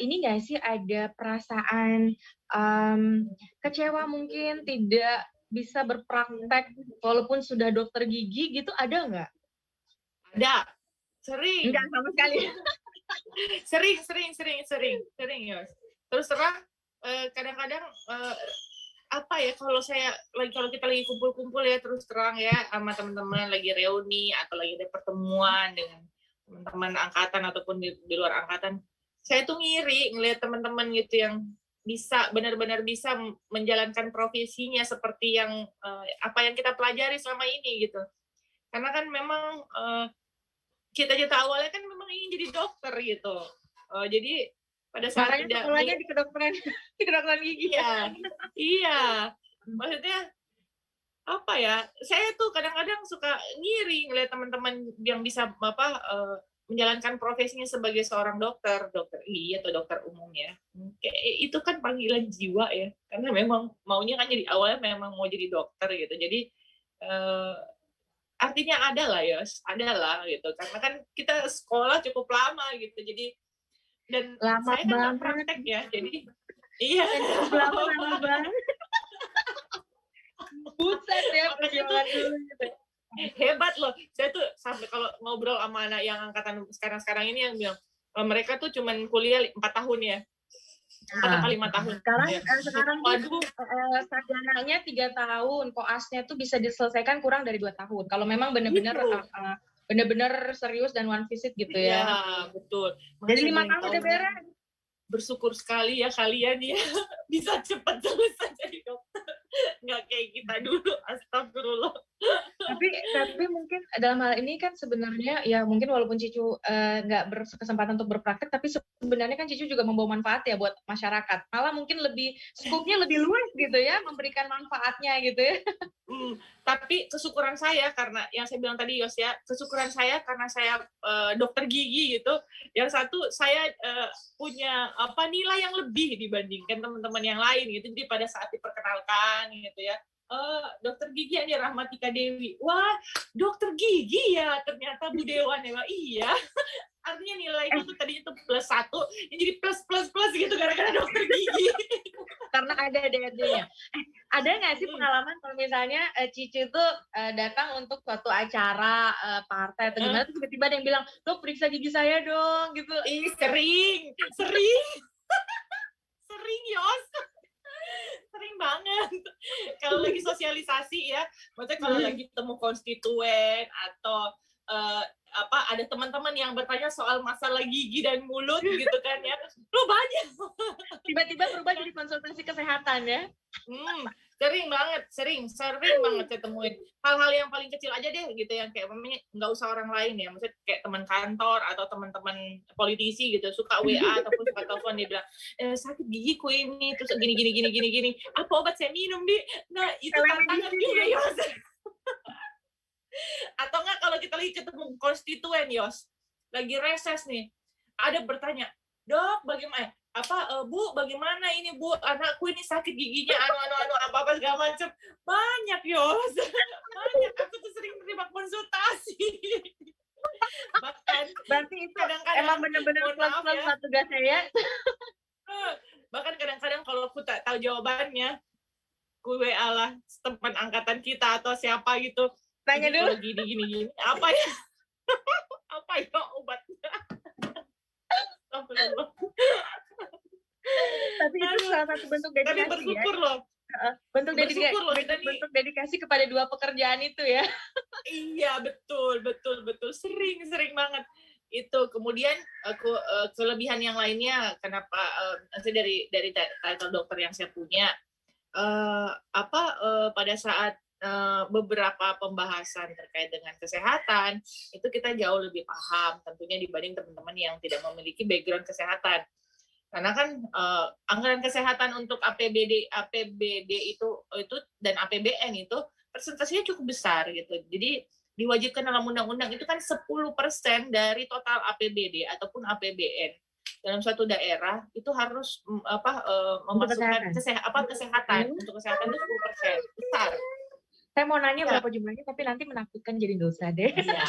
ini nggak sih, ada perasaan kecewa mungkin tidak bisa berpraktek walaupun sudah dokter gigi gitu, ada nggak? Ada, sering. Enggak sama sekali. sering ya. Terus terang kadang-kadang kalau kita lagi kumpul-kumpul ya, terus terang ya sama teman-teman lagi reuni atau lagi ada pertemuan dengan teman-teman angkatan ataupun di luar angkatan, saya tuh ngiri ngelihat teman-teman gitu yang benar-benar bisa menjalankan profesinya seperti yang apa yang kita pelajari selama ini gitu. Karena kan memang cita-cita awalnya kan memang ingin jadi dokter gitu. Jadi pada saat makanya sekolahnya di kedokteran gigi. Iya. Maksudnya saya tuh kadang-kadang suka ngiri ngelihat teman-teman yang bisa menjalankan profesinya sebagai seorang dokter gigi atau dokter umum ya. Itu kan panggilan jiwa ya. Karena memang maunya kan jadi awalnya memang mau jadi dokter gitu. Jadi artinya adalah gitu, karena kan kita sekolah cukup lama gitu, jadi dan lama saya kan nggak banget praktek ya, jadi iya lama banget. Buset ya, perjuangan dulu gitu. Hebat loh, saya tuh sampai kalau ngobrol sama anak yang angkatan sekarang ini yang bilang mereka tuh cuman kuliah 4 tahun ya. 4 atau 5 tahun. Sekarang tuh sarjananya 3 tahun, koasnya tuh bisa diselesaikan kurang dari 2 tahun. Kalau memang benar-benar serius dan one visit gitu ya. Iya, betul. Jadi 5 tahun udah beres. Bersyukur sekali ya kalian ya bisa cepat selesai jadi dokter. Nggak kayak kita dulu, astagfirullah. Tapi mungkin dalam hal ini kan sebenarnya ya mungkin walaupun Cicu nggak berkesempatan untuk berpraktek, tapi sebenarnya kan Cicu juga membawa manfaat ya buat masyarakat. Malah mungkin skopnya lebih luas gitu ya, memberikan manfaatnya gitu ya. Tapi kesyukuran saya karena yang saya bilang tadi Yos ya, kesyukuran saya karena saya dokter gigi gitu. Yang satu saya punya nilai yang lebih dibandingkan teman-teman yang lain gitu. Jadi pada saat diperkenalkan gitu ya, dokter gigi Andi Rahmatika Dewi. Wah, dokter gigi ya ternyata Bu Dewan ya. Iya. Artinya nilai itu tadi itu +1, jadi plus gitu gara-gara dokter gigi. Karena ada DRD-nya. Ada nggak sih pengalaman kalau misalnya Cici tuh datang untuk suatu acara partai atau gimana, tiba-tiba ada yang bilang, "Dok, periksa gigi saya dong," gitu. Sering. Sering, Yos. Sering banget. Kalau lagi sosialisasi ya, maksudnya kalau lagi temu konstituen atau ada teman-teman yang bertanya soal masalah gigi dan mulut gitu kan ya. Lu banyak. Tiba-tiba berubah jadi konsultasi kesehatan ya. Sering banget saya temuin hal-hal yang paling kecil aja deh gitu, yang kayak memangnya nggak usah orang lain ya, maksudnya kayak teman kantor atau teman-teman politisi gitu suka WA ataupun suka telepon, dia bilang sakit gigiku ini, terus gini, apa obat saya minum di, nah itu tantangan juga Yos. Atau enggak kalau kita lagi ketemu konstituen Yos, lagi reses nih, ada bertanya, dok bagaimana, Bu bagaimana ini Bu, anakku ini sakit giginya apa segala macam, banyak Yos. Banyak, aku tuh sering terima konsultasi. Bahkan berarti itu kadang-kadang emang benar-benar plus tugasnya ya. Bahkan kadang-kadang kalau aku tak tahu jawabannya, ku WA lah teman angkatan kita atau siapa gitu, tanya dulu gini apa ya apa ya obatnya. Tapi itu salah satu bentuk dedikasi. Tapi bersyukur ya? loh. Bentuk dedikasi kepada dua pekerjaan itu ya. Iya betul sering banget itu. Kemudian kelebihan yang lainnya kenapa dari title dokter yang saya punya, pada saat beberapa pembahasan terkait dengan kesehatan itu kita jauh lebih paham tentunya dibanding teman-teman yang tidak memiliki background kesehatan. Karena kan anggaran kesehatan untuk APBD itu dan APBN itu persentasenya cukup besar gitu. Jadi diwajibkan dalam undang-undang itu kan 10% dari total APBD ataupun APBN dalam suatu daerah itu harus memasukkan kesehatan. Untuk kesehatan itu 10% besar. Saya mau nanya berapa jumlahnya, tapi nanti menakutkan jadi dosa deh. Iya.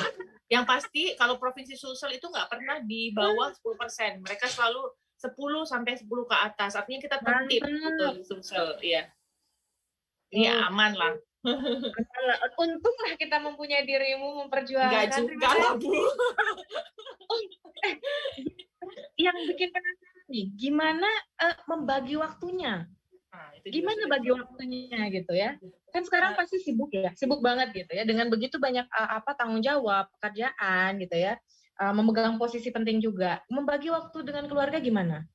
Yang pasti kalau provinsi Sulsel itu nggak pernah di bawah 10%. Mereka selalu 10 ke atas. Artinya kita tertib untuk Sulsel. Iya. Ini aman lah. Untunglah kita mempunyai dirimu memperjuangkan. Nggak juga lah, Bu. Yang bikin penasaran nih, gimana membagi waktunya? Gimana bagi waktunya gitu ya? Kan sekarang pasti sibuk ya, sibuk banget gitu ya. Dengan begitu banyak tanggung jawab, pekerjaan gitu ya, memegang posisi penting juga. Membagi waktu dengan keluarga gimana?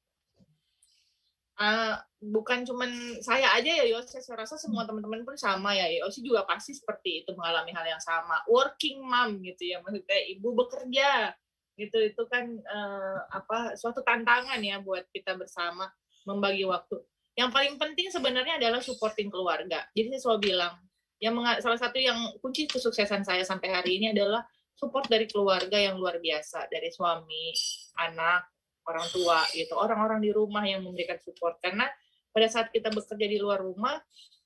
Bukan cuman saya aja ya Yos, saya rasa semua teman-teman pun sama ya. Yos juga pasti seperti itu, mengalami hal yang sama. Working mom gitu ya, maksudnya ibu bekerja gitu, itu kan suatu tantangan ya buat kita bersama membagi waktu. Yang paling penting sebenarnya adalah supporting keluarga. Jadi saya selalu bilang, salah satu yang kunci kesuksesan saya sampai hari ini adalah support dari keluarga yang luar biasa, dari suami, anak, orang tua gitu, orang-orang di rumah yang memberikan support. Karena pada saat kita bekerja di luar rumah,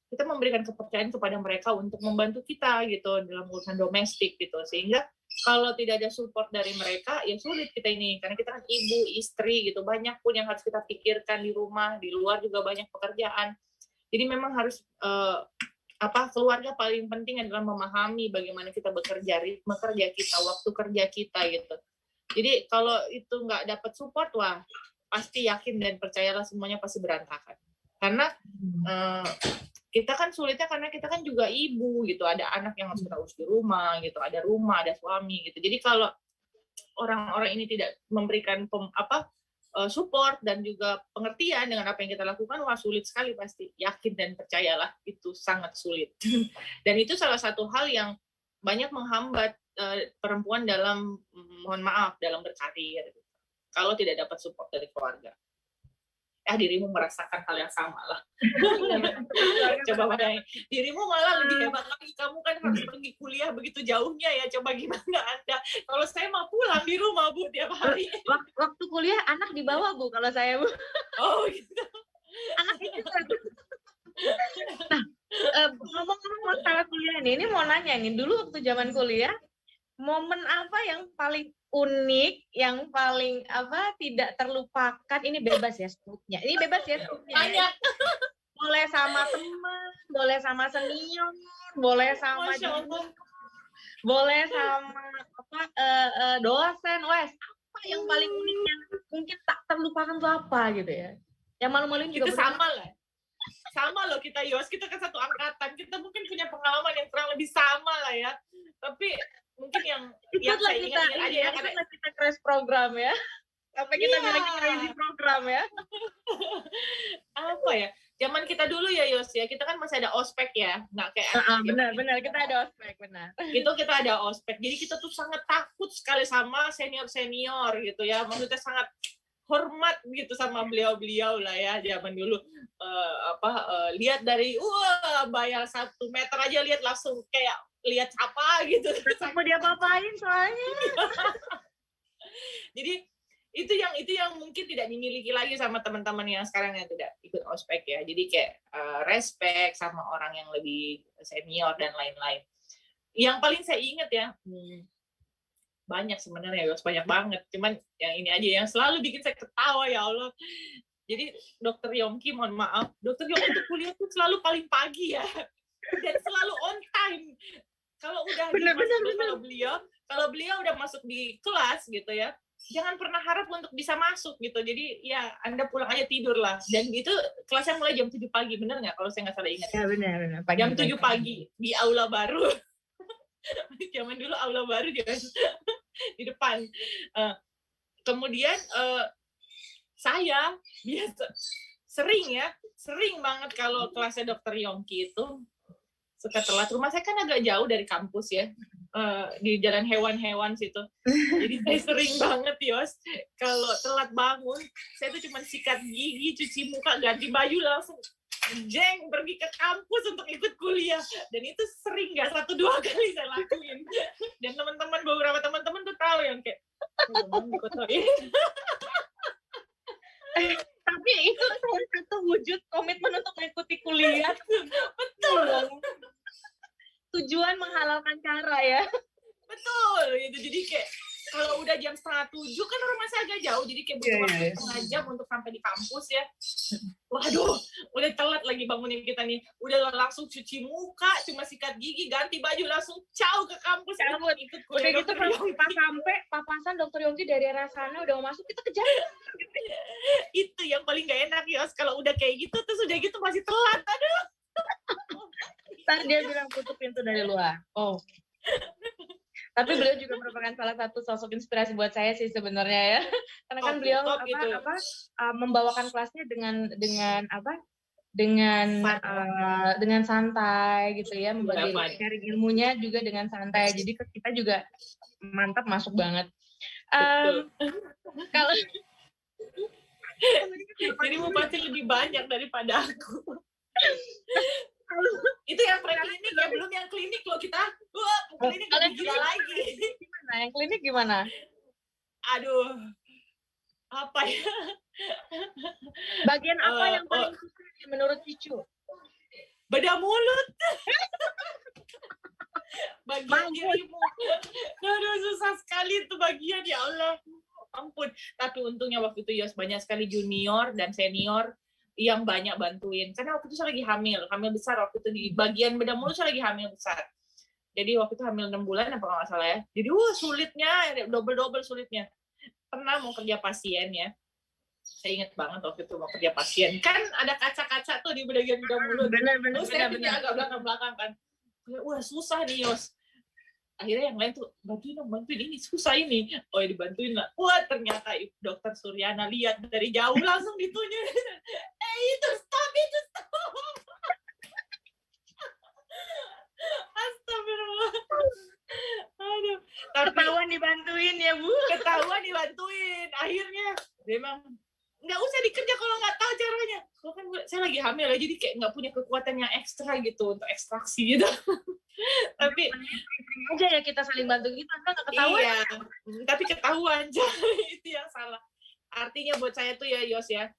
kita memberikan kepercayaan kepada mereka untuk membantu kita gitu dalam urusan domestik gitu. Sehingga kalau tidak ada support dari mereka, ya sulit kita ini. Karena kita kan ibu, istri gitu, banyak pun yang harus kita pikirkan di rumah, di luar juga banyak pekerjaan. Jadi memang harus keluarga paling penting adalah memahami bagaimana kita bekerja, ritme kerja kita, waktu kerja kita gitu. Jadi kalau itu nggak dapat support, wah pasti yakin dan percayalah semuanya pasti berantakan. Karena kita kan sulitnya karena kita kan juga ibu gitu, ada anak yang harus kita urus di rumah gitu, ada rumah, ada suami gitu. Jadi kalau orang-orang ini tidak memberikan support dan juga pengertian dengan apa yang kita lakukan, wah sulit sekali pasti. Yakin dan percayalah itu sangat sulit. Dan itu salah satu hal yang banyak menghambat perempuan dalam dalam berkarir gitu. Kalau tidak dapat support dari keluarga. Dirimu merasakan hal yang sama lah. Coba bayangin, dirimu malah lebih hebat lagi. Kamu kan harus pergi kuliah begitu jauhnya ya. Coba gimana Anda? Kalau saya mau pulang di rumah Bu tiap hari. Waktu kuliah anak dibawa Bu kalau saya Bu. Oh gitu. Anak itu. Nah, ngomong-ngomong masalah kuliah nih, ini mau nanya nih. Dulu waktu zaman kuliah, momen apa yang paling unik, yang paling tidak terlupakan? Ini bebas ya sebutnya. Ini bebas ya sebutnya. Banyak. Boleh sama teman, boleh sama senior, boleh sama boleh sama dosen. Wes, apa yang paling unik yang mungkin tak terlupakan tuh apa gitu ya? Yang malu-maluin juga sama lah. Sama loh kita Yos, kita kan satu angkatan. Kita mungkin punya pengalaman yang kurang lebih sama lah ya. Tapi mungkin yang Ikutlah saya kita, ingat aja ya, karena ikutlah kita crash program ya. Sampai kita Iya. bilang kita easy program ya. apa ya, zaman kita dulu ya Yos ya, kita kan masih ada ospek ya, nggak kayak Benar, kita ada ospek, benar. gitu, kita ada ospek, jadi kita tuh sangat takut sekali sama senior gitu ya, maksudnya sangat hormat gitu sama beliau lah ya zaman dulu. Lihat dari bayar 1 meter aja, lihat langsung kayak lihat apa gitu. Mau dia apain soalnya. Jadi itu yang mungkin tidak dimiliki lagi sama teman-teman yang sekarang yang tidak ikut ospek ya. Jadi kayak respect sama orang yang lebih senior dan lain-lain. Yang paling saya ingat ya, banyak sebenarnya, banyak banget. Cuman yang ini aja yang selalu bikin saya ketawa, ya Allah. Jadi Dokter Yongki, mohon maaf, Dokter Yongki itu kuliah tuh selalu paling pagi ya, dan selalu on time. Kalau udah kalau beliau udah masuk di kelas gitu ya, jangan pernah harap untuk bisa masuk gitu. Jadi ya Anda pulang aja tidur lah. Dan itu kelasnya mulai jam 7 pagi, benar nggak kalau saya nggak salah ingat? Ya benar. Jam 7 pagi di aula baru. Zaman dulu aula baru juga di depan. Kemudian saya biasa sering banget kalau kelasnya Dokter Yongki itu suka telat. Rumah saya kan agak jauh dari kampus ya, di Jalan Hewan-Hewan situ. Jadi saya sering banget Yos, kalau telat bangun, saya tuh cuma sikat gigi, cuci muka, ganti baju, langsung pergi ke kampus untuk ikut kuliah. Dan itu sering, nggak 1-2 kali saya lakuin. Dan beberapa teman-teman tuh tahu yang kayak, tapi itu salah satu wujud komitmen untuk mengikuti kuliah. Betul. Tujuan menghalalkan cara ya. Betul. Gitu. Jadi kayak kalau udah jam 6:30 kan rumah saya agak jauh, jadi kayak butuh waktu setengah jam untuk sampai di kampus ya. Waduh, udah telat lagi bangunin kita nih. Udah langsung cuci muka, cuma sikat gigi, ganti baju, langsung ciao ke kampus. Ikut udah gitu pas sampai papasan Dokter Yongki dari arah sana udah mau masuk, kita kejar. Itu yang paling gak enak Yos, kalau udah kayak gitu terus udah gitu masih telat. Aduh. Ntar dia bilang tutup pintu dari luar. Oh. Tapi beliau juga merupakan salah satu sosok inspirasi buat saya sih sebenarnya ya. Karena kan beliau membawakan kelasnya dengan santai gitu ya, sharing ilmunya juga dengan santai. Jadi kita juga mantap, masuk banget. Kalau jadi mau pasti lebih banyak daripada aku. Itu yang preklinik ya, belum yang klinik loh kita. Klinik lebih gila lagi. Gimana? Yang klinik gimana? Aduh, apa ya? Bagian apa yang paling susah menurut Cicu? Bedah mulut. Bagian dirimu. Aduh, susah sekali itu bagian, ya Allah. Ampun. Tapi untungnya waktu itu Yos banyak sekali junior dan senior yang banyak bantuin. Karena waktu itu saya lagi hamil besar waktu itu, di bagian bedah mulut saya lagi hamil besar. Jadi waktu itu hamil 6 bulan apa nggak salah ya. Jadi sulitnya, double sulitnya. Pernah mau kerja pasien ya. Saya ingat banget waktu itu mau kerja pasien. Kan ada kaca-kaca tuh di bagian bedah mulut. Benar. Saya agak belakang-belakang kan. Wah susah nih Yos. Akhirnya yang lain tuh, bantuin ini, susah ini. Oh ya dibantuin lah. Wah ternyata Dokter Suryana lihat dari jauh langsung ditunjuk. Itu stop. Astagfirullah. Aduh. Ketahuan dibantuin ya Bu. Ketahuan dibantuin. Akhirnya memang nggak usah dikerja kalau nggak tahu caranya. Kalau kan saya lagi hamil ya, jadi kayak nggak punya kekuatan yang ekstra gitu untuk ekstraksi gitu. Tapi aja ya kita saling bantu kita, nggak ketahuan. Iya, tapi ketahuan. Itu yang salah. Artinya buat saya tuh ya Yos ya,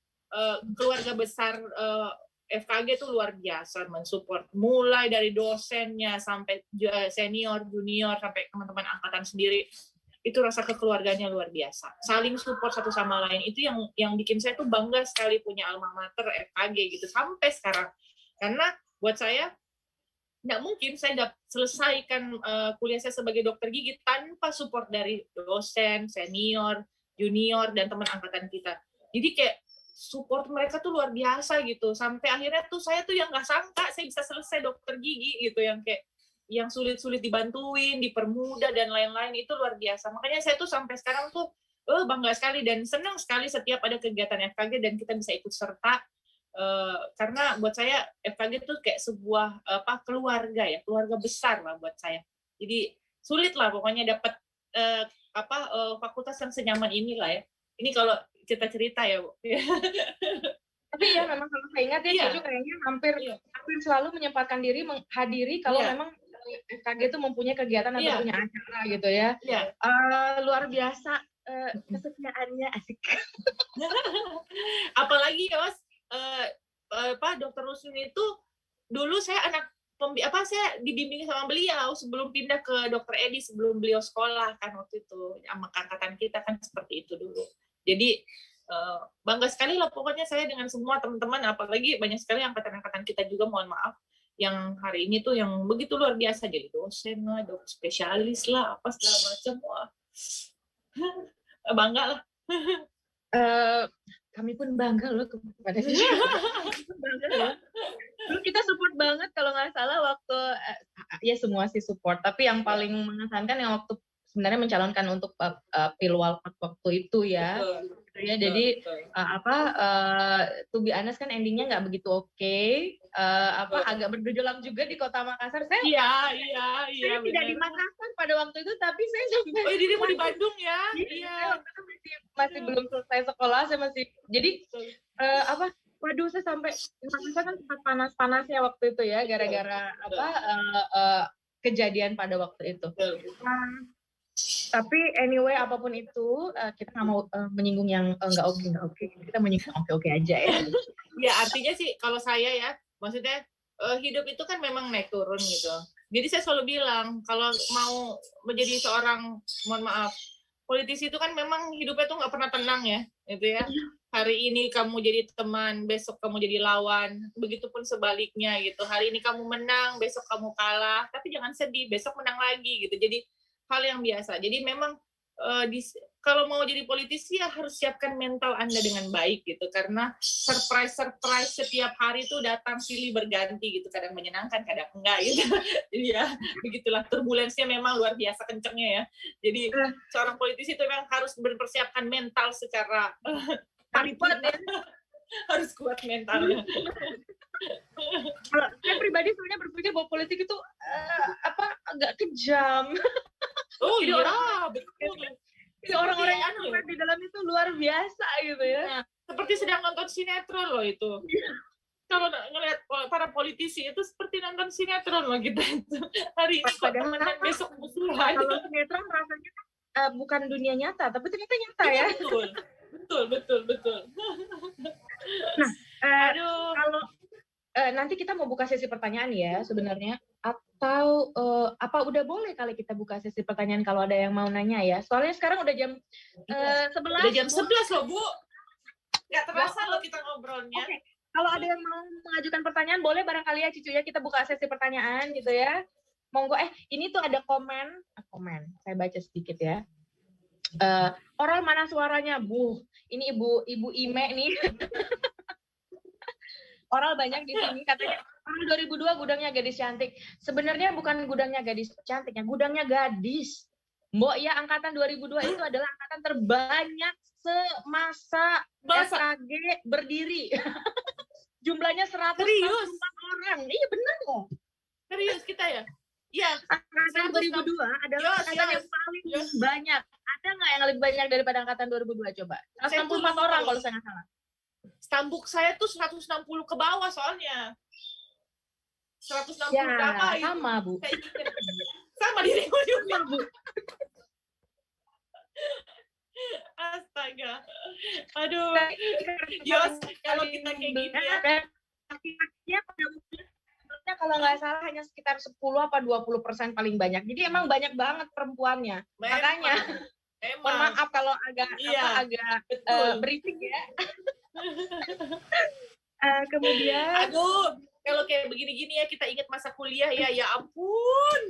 keluarga besar FKG tuh luar biasa mensupport, mulai dari dosennya sampai senior, junior, sampai teman-teman angkatan sendiri. Itu rasa kekeluarganya luar biasa, saling support satu sama lain. Itu yang bikin saya tuh bangga sekali punya alma mater FKG gitu sampai sekarang. Karena buat saya nggak mungkin saya selesaikan kuliah saya sebagai dokter gigi tanpa support dari dosen, senior, junior, dan teman angkatan kita. Jadi kayak support mereka tuh luar biasa gitu. Sampai akhirnya tuh saya tuh yang nggak sangka saya bisa selesai dokter gigi gitu, yang kayak yang sulit-sulit dibantuin, dipermudah dan lain-lain, itu luar biasa. Makanya saya tuh sampai sekarang tuh bangga sekali dan senang sekali setiap ada kegiatan FKG dan kita bisa ikut serta. Karena buat saya FKG itu kayak sebuah keluarga ya, keluarga besar lah buat saya. Jadi sulit lah pokoknya dapat fakultas yang senyaman inilah ya. Ini kalau kita cerita ya, Bu. Tapi ya memang kalau saya ingat ya, Cucu kayaknya hampir selalu menyempatkan diri menghadiri kalau memang FKG itu mempunyai kegiatan atau punya acara gitu ya. Luar biasa kesetiaannya, asik. Apalagi ya Mas, Dr. Rusmin itu dulu saya saya dibimbing sama beliau sebelum pindah ke Dr. Edi, sebelum beliau sekolah kan waktu itu, sama angkatan kita kan seperti itu dulu. Jadi bangga sekali lah pokoknya saya dengan semua teman-teman, apalagi banyak sekali angkatan-angkatan kita juga, mohon maaf, yang hari ini tuh yang begitu luar biasa, jadi dosen lah, dokter spesialis lah, apa segala macam. Wah, bangga lah. Kami pun bangga loh kepada bangga loh. Dulu kita support banget kalau nggak salah waktu ya semua sih support, tapi yang paling mengesankan yang waktu sebenarnya mencalonkan untuk Pilwalpak waktu itu ya. Betul. Ya, jadi to be honest kan endingnya nggak begitu oke. Agak berdojolak juga di Kota Makassar. Saya saya tidak di Makassar pada waktu itu, tapi saya sampai jadi mau di Bandung ya. Iya. Masih belum selesai sekolah, saya masih jadi waduh, saya sampai Makassar kan sempat panas-panasnya waktu itu ya, gara-gara kejadian pada waktu itu. Tapi anyway, apapun itu, kita nggak mau menyinggung yang nggak oke. Kita menyinggung oke aja ya. Ya, artinya sih kalau saya ya, maksudnya hidup itu kan memang naik turun gitu. Jadi saya selalu bilang, kalau mau menjadi seorang, mohon maaf, politisi itu kan memang hidupnya tuh nggak pernah tenang ya, gitu ya. Hari ini kamu jadi teman, besok kamu jadi lawan, begitupun sebaliknya gitu. Hari ini kamu menang, besok kamu kalah, tapi jangan sedih, besok menang lagi gitu. Jadi hal yang biasa. Jadi memang kalau mau jadi politisi ya harus siapkan mental Anda dengan baik gitu, karena surprise setiap hari itu datang silih berganti gitu, kadang menyenangkan, kadang enggak gitu. Jadi ya begitulah, turbulensinya memang luar biasa kencengnya ya. Jadi seorang politisi itu memang harus berpersiapkan mental secara harus kuat mentalnya. Kalau saya pribadi sebenarnya berpikir bahwa politik itu agak kejam. Oh iya, betul. Jadi orang-orang yang di dalam itu luar biasa gitu ya. Nah, seperti sedang nonton sinetron loh itu. Kalau ngelihat para politisi itu seperti nonton sinetron loh kita itu. Hari ini kok temenan, besok musuhan. Kalau sinetron rasanya bukan dunia nyata, tapi ternyata nyata ya. Betul. Nah, kalau nanti kita mau buka sesi pertanyaan ya sebenarnya, atau apa udah boleh kali kita buka sesi pertanyaan kalau ada yang mau nanya ya? Soalnya sekarang udah jam 11. Udah jam 11 loh, Bu. Nggak terasa loh kita ngobrolnya. Okay. Kalau ada yang mau mengajukan pertanyaan, boleh barangkali ya Cicu ya, kita buka sesi pertanyaan gitu ya. Monggo, ini tuh ada komen. Saya baca sedikit ya. Orang mana suaranya, Bu? Ini Ibu Ime nih. Oral banyak di sini, katanya orang 2002 gudangnya gadis cantik. Sebenarnya bukan gudangnya gadis cantiknya, gudangnya gadis. Mbok ya, angkatan 2002 itu adalah angkatan terbanyak semasa FKG berdiri. Jumlahnya 144 orang. Iya benar kok. Serius kita ya? Iya. Angkatan 2002 adalah angkatan yang paling banyak. Ada nggak yang lebih banyak daripada angkatan 2002 coba? 164 orang kalau saya nggak salah. Stambuk saya tuh 160 ke bawah soalnya. 160 ya, berapa itu? Sama, Bu. Sama diriku juga, Bu. Astaga. Aduh. Yos, kalau kita kayak gini ya. Laki-lakinya kalau nggak salah hanya sekitar 10 apa 20% paling banyak. Jadi emang banyak banget perempuannya. Makanya mohon maaf kalau agak berisik ya. Kemudian kalau kayak begini-gini ya kita ingat masa kuliah ya ampun.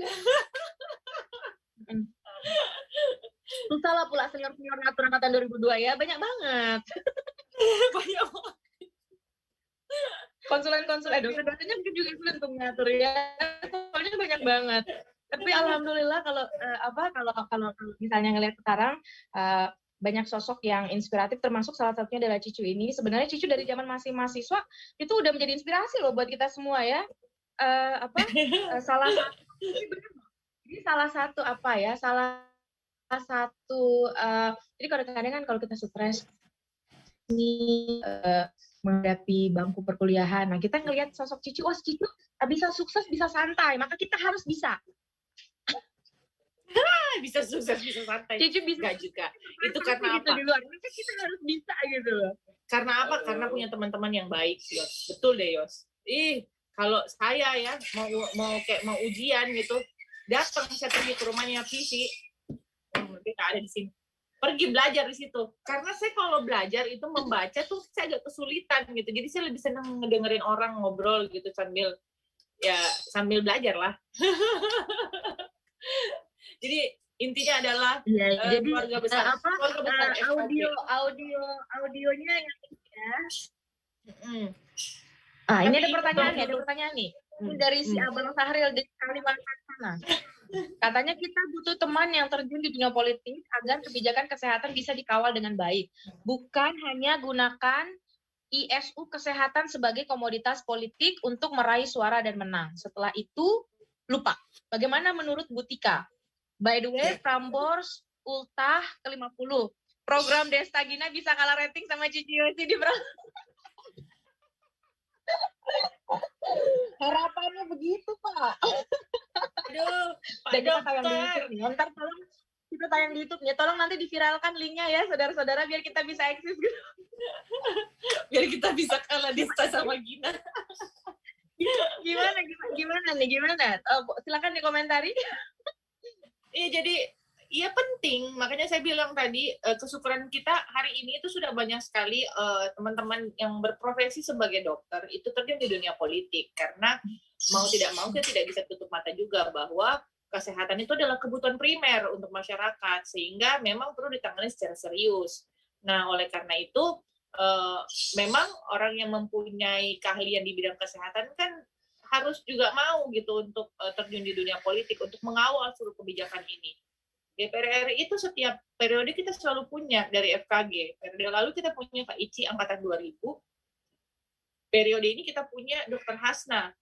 Susah lah pula senior angkatan 2002 ya, banyak banget. Banyak banget. Konsulen dosen-dosennya mungkin juga sulit untuk mengatur ya. Soalnya soalnya banyak banget. Tapi alhamdulillah kalau kalau misalnya ngelihat sekarang banyak sosok yang inspiratif, termasuk salah satunya adalah Cicu ini. Sebenarnya Cicu dari zaman masih mahasiswa itu udah menjadi inspirasi loh buat kita semua ya. Salah satu jadi salah satu jadi kadang-kadang kan kalau kita stres nih menghadapi bangku perkuliahan, nah kita ngelihat sosok Cicu, oh Cicu bisa sukses, bisa santai, maka kita harus bisa. Bisa sukses, bisa santai. Cicu bisa. Enggak juga. Itu karena apa? Di luar, maka kita harus bisa gitu loh. Karena apa? Karena punya teman-teman yang baik, Yos. Betul deh, Yos. Kalau saya ya mau ujian gitu, datang saya pergi ke rumahnya Visi. Kita ada di sini. Pergi belajar di situ. Karena saya kalau belajar itu membaca tuh saya agak kesulitan gitu. Jadi saya lebih senang ngedengerin orang ngobrol gitu sambil belajar lah. Jadi intinya adalah jadi keluarga besar. Audionya yang ya. Ini ada pertanyaan nih. Dari si Abang Sahril di Kalimantan sana. Katanya kita butuh teman yang terjun di dunia politik agar kebijakan kesehatan bisa dikawal dengan baik. Bukan hanya gunakan ISU kesehatan sebagai komoditas politik untuk meraih suara dan menang. Setelah itu, lupa. Bagaimana menurut Butika? By the way, Prambors Ultah ke-50. Program Destagina bisa kalah rating sama Cici Yosi di harapannya begitu, Pak. Aduh, Pak Dan kita tayang di Dokter. YouTube nih. Ntar tolong kita tayang di YouTube-nya. Tolong nanti diviralkan linknya ya, saudara-saudara, biar kita bisa eksis gitu. Biar kita bisa kalah Desta sama Gina. Gimana? Silakan dikomentari. Jadi penting. Makanya saya bilang tadi kesyukuran kita hari ini itu sudah banyak sekali teman-teman yang berprofesi sebagai dokter itu terjun di dunia politik, karena mau tidak mau kita tidak bisa tutup mata juga bahwa kesehatan itu adalah kebutuhan primer untuk masyarakat, sehingga memang perlu ditangani secara serius. Nah, oleh karena itu memang orang yang mempunyai keahlian di bidang kesehatan kan harus juga mau gitu untuk terjun di dunia politik untuk mengawal seluruh kebijakan ini. DPR RI itu setiap periode kita selalu punya dari FKG. Periode lalu kita punya Pak Ici angkatan 2000. Periode ini kita punya Dr. Hasna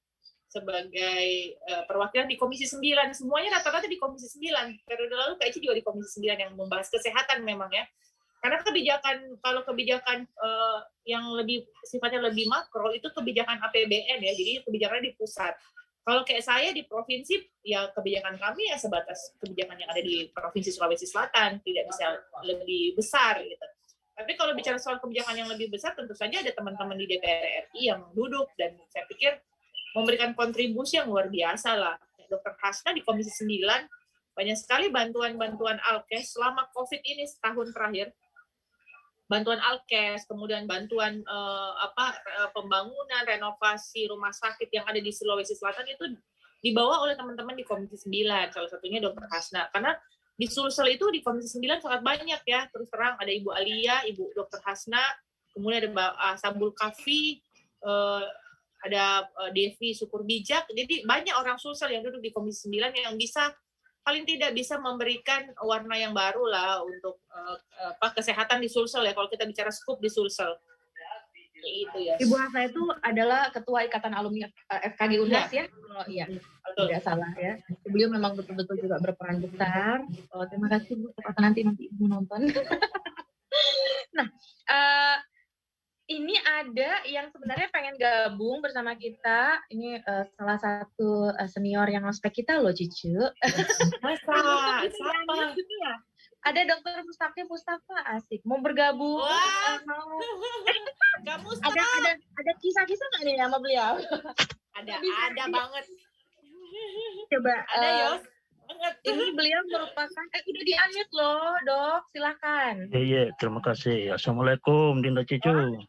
sebagai perwakilan di Komisi 9. Semuanya rata-rata di Komisi 9. Periode lalu Pak Ici juga di Komisi 9 yang membahas kesehatan memang ya. Karena kalau kebijakan yang lebih sifatnya lebih makro itu kebijakan APBN ya. Jadi kebijakannya di pusat. Kalau kayak saya di provinsi, ya kebijakan kami ya sebatas kebijakan yang ada di Provinsi Sulawesi Selatan, tidak bisa lebih besar gitu. Tapi kalau bicara soal kebijakan yang lebih besar, tentu saja ada teman-teman di DPR RI yang duduk dan saya pikir memberikan kontribusi yang luar biasa lah. Dr. Hasna di Komisi 9, banyak sekali bantuan-bantuan Alkes selama COVID ini setahun terakhir. Bantuan Alkes, kemudian bantuan pembangunan, renovasi rumah sakit yang ada di Sulawesi Selatan itu dibawa oleh teman-teman di Komisi 9, salah satunya Dr. Hasna. Karena di Sulsel itu di Komisi 9 sangat banyak ya, terus terang ada Ibu Alia, Ibu Dr. Hasna, kemudian ada Mbak Sabul Kafi, ada Devi Syukur Bijak. Jadi banyak orang Sulsel yang duduk di Komisi 9 yang paling tidak bisa memberikan warna yang baru lah untuk kesehatan di Sulsel ya, kalau kita bicara skup di Sulsel. Itu ya. Ibu Hasna itu adalah ketua Ikatan Alumni FKG Unhas ya? Oh iya, kalau tidak salah ya. Beliau memang betul-betul juga berperan besar. Terima kasih Bu, nanti Ibu nonton. Nah, ini ada yang sebenarnya pengen gabung bersama kita. Ini salah satu senior yang ospek kita loh, Cicu. Siapa? Ada Dr. Mustafa asik. Mau bergabung? Mau? Ada kisah-kisah nggak nih sama beliau? Ada banget. Coba. Ada Yos. Ini beliau merupakan udah di-unmute loh, Dok. Silakan. Iya, terima kasih. Assalamualaikum, Dinda Cicu. Dok.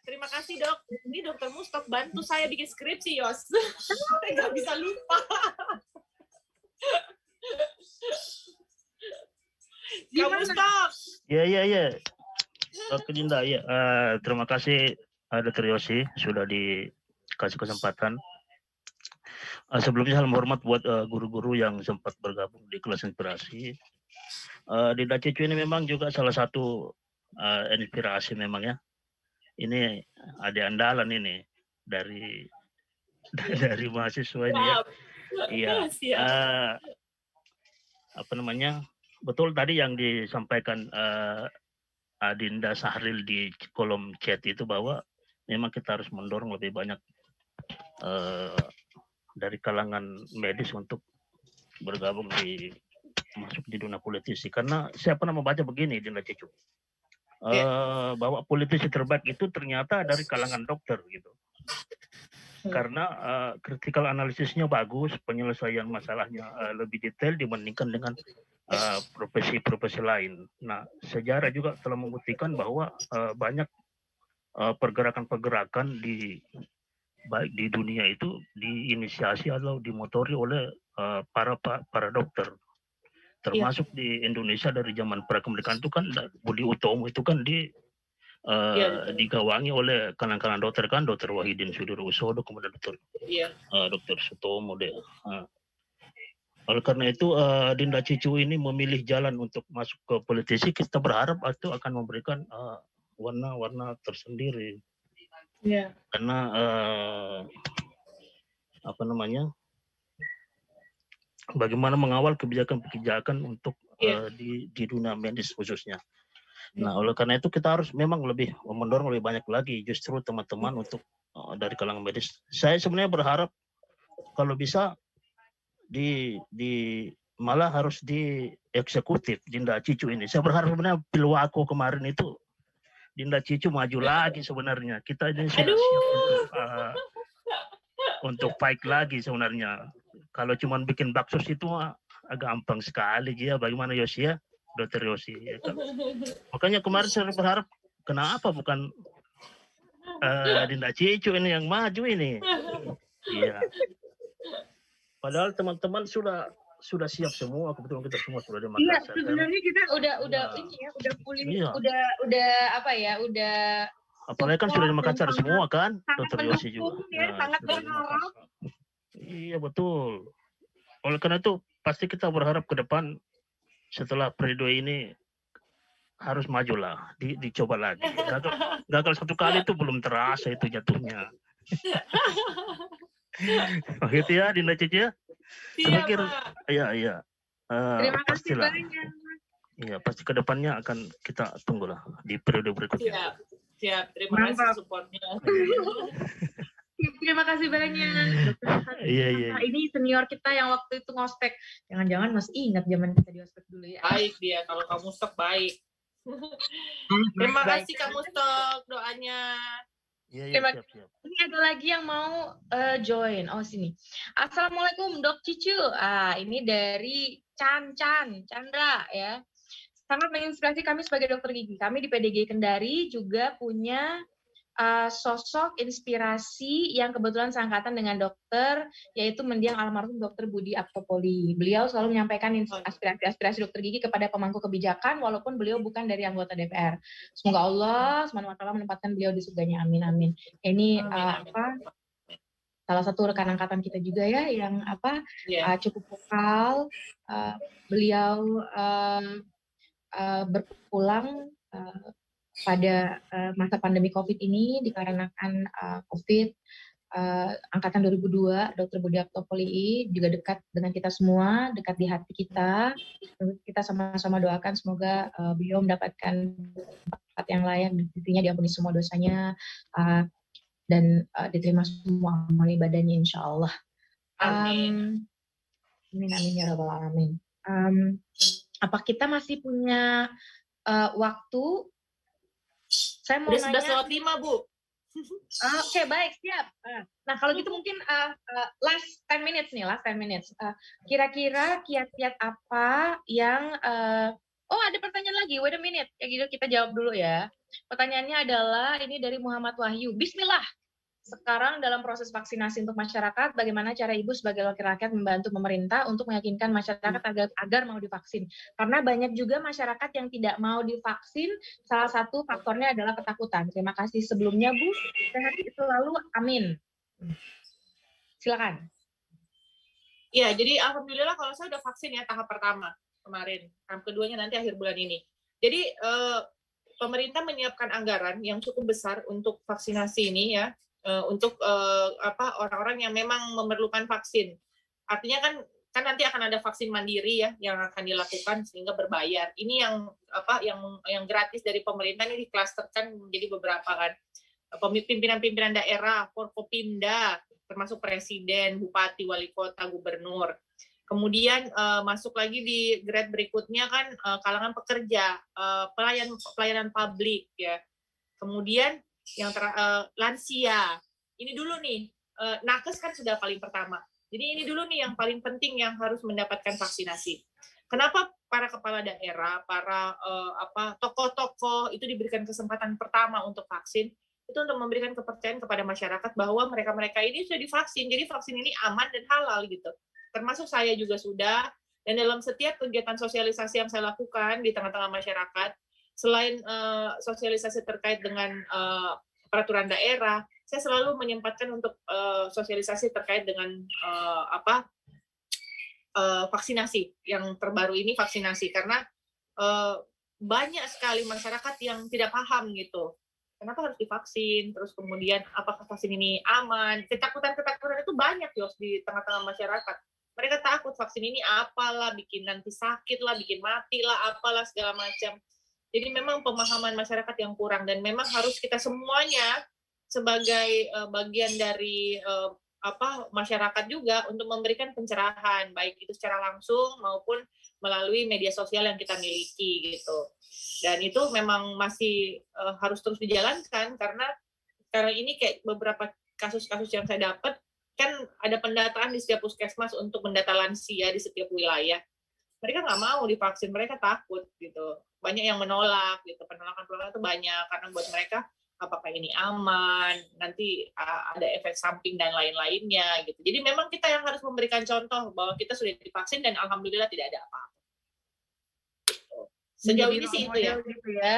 Terima kasih, Dok. Ini Dokter Mustok bantu saya bikin skripsi, Yos. Saya nggak bisa lupa. Kak Mustok. Iya. Oke, Dinda. Ya, terima kasih Dr. Yosi sudah kasih kesempatan. Sebelumnya salam hormat buat guru-guru yang sempat bergabung di kelas inspirasi. Dinda Cicu ini memang juga salah satu inspirasi memang ya. Ini ada andalan ini dari mahasiswa ini ya. Iya. Apa namanya? Betul tadi yang disampaikan Adinda Sahril di kolom chat itu bahwa memang kita harus mendorong lebih banyak dari kalangan medis untuk bergabung masuk di dunia politisi. Karena saya pernah membaca begini, Dinda Cicu, bahwa politisi terbaik itu ternyata dari kalangan dokter gitu. Karena critical analisisnya bagus, penyelesaian masalahnya lebih detail dibandingkan dengan profesi-profesi lain. Nah, sejarah juga telah membuktikan bahwa banyak pergerakan-pergerakan baik di dunia itu diinisiasi atau dimotori oleh para dokter, termasuk di Indonesia dari zaman prakemerdekaan itu kan Budi Utomo itu kan digawangi oleh kalangan dokter kan, Dr. Wahidin Sudirohusodo, kemudian Dr. Sutomo deh. Oleh karena itu Dinda Cicu ini memilih jalan untuk masuk ke politisi, kita berharap itu akan memberikan warna-warna tersendiri. Karena apa namanya, bagaimana mengawal kebijakan-kebijakan untuk di dunia medis khususnya. Nah, oleh karena itu kita harus memang lebih mendorong lebih banyak lagi justru teman-teman untuk dari kalangan medis. Saya sebenarnya berharap kalau bisa malah harus di eksekutif Dinda Cicu ini. Saya berharap sebenarnya Pilwako kemarin itu Dinda Cicu maju lagi sebenarnya. Kita ini sudah siap untuk fight lagi sebenarnya. Kalau cuma bikin baksos itu agak gampang sekali ya. Bagaimana Yosi ya, Dr. Yosi. Ya, kan? Makanya kemarin saya berharap kenapa bukan Dinda Cicu ini yang maju ini. Iya. Padahal teman-teman sudah siap semua, kebetulan kita semua sudah di Makassar. Iya, sebenarnya kita udah ini ya, udah pulih, udah apa ya, udah. Apalagi kan sudah di Makassar semua kan, Dr. Yosi juga. Ya, sangat berharap. Iya betul. Oleh karena itu pasti kita berharap ke depan setelah periode ini harus majulah, dicoba lagi. Gagal satu kali itu belum terasa itu jatuhnya. Begitu ya, Dinda Cici ya. Iya. Terima kasih banyak. Iya, pasti kedepannya akan kita tunggulah di periode berikutnya. Siap. Terima kasih supportnya. Terima kasih banyak. Iya. Ini senior kita yang waktu itu ngospek. Jangan-jangan masih ingat zaman kita di ospek dulu ya. Baik dia, kalau kamu stok baik. Terima kasih kamu stok doanya. Iya, siap. Ini ada lagi yang mau join. Oh, sini. Assalamualaikum Dok Cicu. Ini dari Chandra ya. Sangat menginspirasi kami sebagai dokter gigi. Kami di PDG Kendari juga punya sosok inspirasi yang kebetulan seangkatan dengan dokter, yaitu mendiang almarhum Dr. Budi Aptopoli. Beliau selalu menyampaikan aspirasi dokter gigi kepada pemangku kebijakan, walaupun beliau bukan dari anggota DPR. Semoga Allah SWT menempatkan beliau di surganya. Amin. Ini salah satu rekan angkatan kita juga ya, yang cukup vokal. Beliau berpulang pada masa pandemi COVID ini dikarenakan COVID. Angkatan 2002, Dr. Budi Aptopoli juga dekat dengan kita semua, dekat di hati kita. Kita sama-sama doakan semoga beliau mendapatkan tempat yang layak, intinya diampuni semua dosanya, dan diterima semua amal ibadahnya insya Allah. Amin ya rabbal alamin. Apa kita masih punya waktu? Saya mau nanya. Sudah 11:05, Bu. Oke, baik, siap. Nah, kalau gitu mungkin last 10 minutes. Kira-kira kiat-kiat apa yang ada pertanyaan lagi. Wait a minute. Kayak gitu kita jawab dulu ya. Pertanyaannya adalah ini dari Muhammad Wahyu. Bismillah. Sekarang dalam proses vaksinasi untuk masyarakat, bagaimana cara Ibu sebagai wakil rakyat membantu pemerintah untuk meyakinkan masyarakat agar mau divaksin? Karena banyak juga masyarakat yang tidak mau divaksin, salah satu faktornya adalah ketakutan. Terima kasih sebelumnya Bu, sehat selalu, amin. Silakan. Ya, jadi alhamdulillah kalau saya udah vaksin ya tahap pertama kemarin, tahap keduanya nanti akhir bulan ini. Jadi pemerintah menyiapkan anggaran yang cukup besar untuk vaksinasi ini ya, untuk orang-orang yang memang memerlukan vaksin. Artinya kan nanti akan ada vaksin mandiri ya yang akan dilakukan sehingga berbayar. Ini yang gratis dari pemerintah ini diklasterkan menjadi beberapa kan. Pimpinan-pimpinan daerah, Forkopimda, termasuk presiden, bupati, wali kota, gubernur. Kemudian masuk lagi di grade berikutnya kan kalangan pekerja, pelayanan publik ya. Kemudian yang lansia. Ini dulu nih, nakes kan sudah paling pertama. Jadi ini dulu nih yang paling penting yang harus mendapatkan vaksinasi. Kenapa para kepala daerah, para tokoh-tokoh itu diberikan kesempatan pertama untuk vaksin? Itu untuk memberikan kepercayaan kepada masyarakat bahwa mereka-mereka ini sudah divaksin, jadi vaksin ini aman dan halal gitu. Termasuk saya juga sudah, dan dalam setiap kegiatan sosialisasi yang saya lakukan di tengah-tengah masyarakat, selain sosialisasi terkait dengan peraturan daerah, saya selalu menyempatkan untuk sosialisasi terkait dengan vaksinasi yang terbaru ini vaksinasi, karena banyak sekali masyarakat yang tidak paham gitu. Kenapa harus divaksin? Terus kemudian apakah vaksin ini aman? Ketakutan-ketakutan itu banyak Yos di tengah-tengah masyarakat. Mereka takut vaksin ini apalah, bikin nanti sakit lah, bikin mati lah, apalah segala macam. Jadi memang pemahaman masyarakat yang kurang dan memang harus kita semuanya sebagai bagian dari masyarakat juga untuk memberikan pencerahan, baik itu secara langsung maupun melalui media sosial yang kita miliki gitu. Dan itu memang masih harus terus dijalankan karena sekarang ini kayak beberapa kasus-kasus yang saya dapat kan ada pendataan di setiap puskesmas untuk mendata lansia di setiap wilayah. Mereka nggak mau divaksin, mereka takut gitu. Banyak yang menolak gitu, penolakan itu banyak karena buat mereka apakah ini aman, nanti ada efek samping dan lain-lainnya gitu. Jadi memang kita yang harus memberikan contoh bahwa kita sudah divaksin dan alhamdulillah tidak ada apa-apa. Sejauh ini sih itu ya. Gitu ya.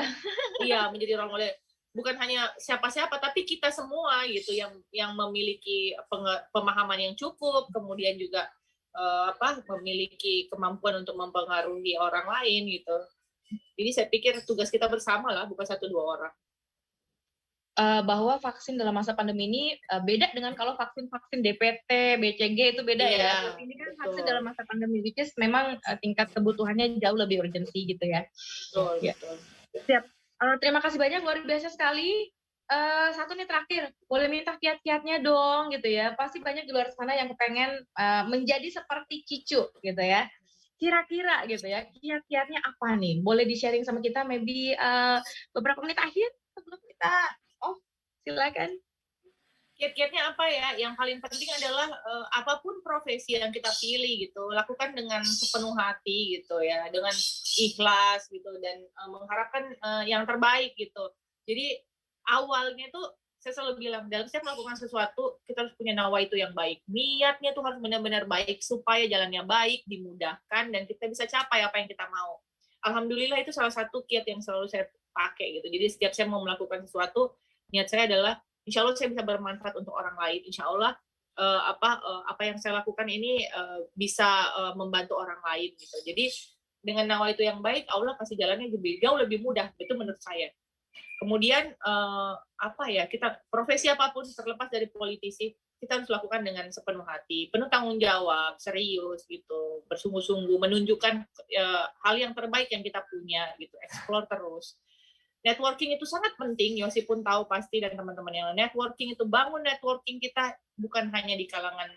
Iya, menjadi role model. Bukan hanya siapa-siapa, tapi kita semua gitu yang memiliki pemahaman yang cukup, kemudian juga memiliki kemampuan untuk mempengaruhi orang lain gitu. Jadi saya pikir tugas kita bersama lah, bukan 1-2 orang. Bahwa vaksin dalam masa pandemi ini beda dengan kalau vaksin DPT, BCG itu beda ya. Ini kan vaksin dalam masa pandemi, which is memang tingkat kebutuhannya jauh lebih urgensi gitu ya. Betul, ya. Betul. Siap. Terima kasih banyak, luar biasa sekali. Satu nih terakhir, boleh minta kiat-kiatnya dong gitu ya. Pasti banyak di luar sana yang kepengen menjadi seperti Cicu gitu ya. Kira-kira gitu ya, kiat-kiatnya apa nih? Boleh di-sharing sama kita maybe beberapa menit akhir sebelum kita silakan. Kiat-kiatnya apa ya? Yang paling penting adalah apapun profesi yang kita pilih gitu, lakukan dengan sepenuh hati gitu ya, dengan ikhlas gitu dan mengharapkan yang terbaik gitu. Jadi awalnya tuh saya selalu bilang dalam setiap melakukan sesuatu kita harus punya nawa itu yang baik. Niatnya tuh harus benar-benar baik supaya jalannya baik, dimudahkan dan kita bisa capai apa yang kita mau. Alhamdulillah itu salah satu kiat yang selalu saya pakai gitu. Jadi setiap saya mau melakukan sesuatu, niat saya adalah insya Allah saya bisa bermanfaat untuk orang lain. Insya Allah apa yang saya lakukan ini bisa membantu orang lain gitu. Jadi dengan nawa itu yang baik, Allah kasih jalannya jauh lebih mudah. Itu menurut saya. Kemudian kita profesi apapun terlepas dari politisi, kita harus lakukan dengan sepenuh hati, penuh tanggung jawab, serius gitu, bersungguh-sungguh, menunjukkan hal yang terbaik yang kita punya gitu, explore terus. Networking itu sangat penting, Yosi pun tahu pasti dan teman-teman yang networking itu, bangun networking kita bukan hanya di kalangan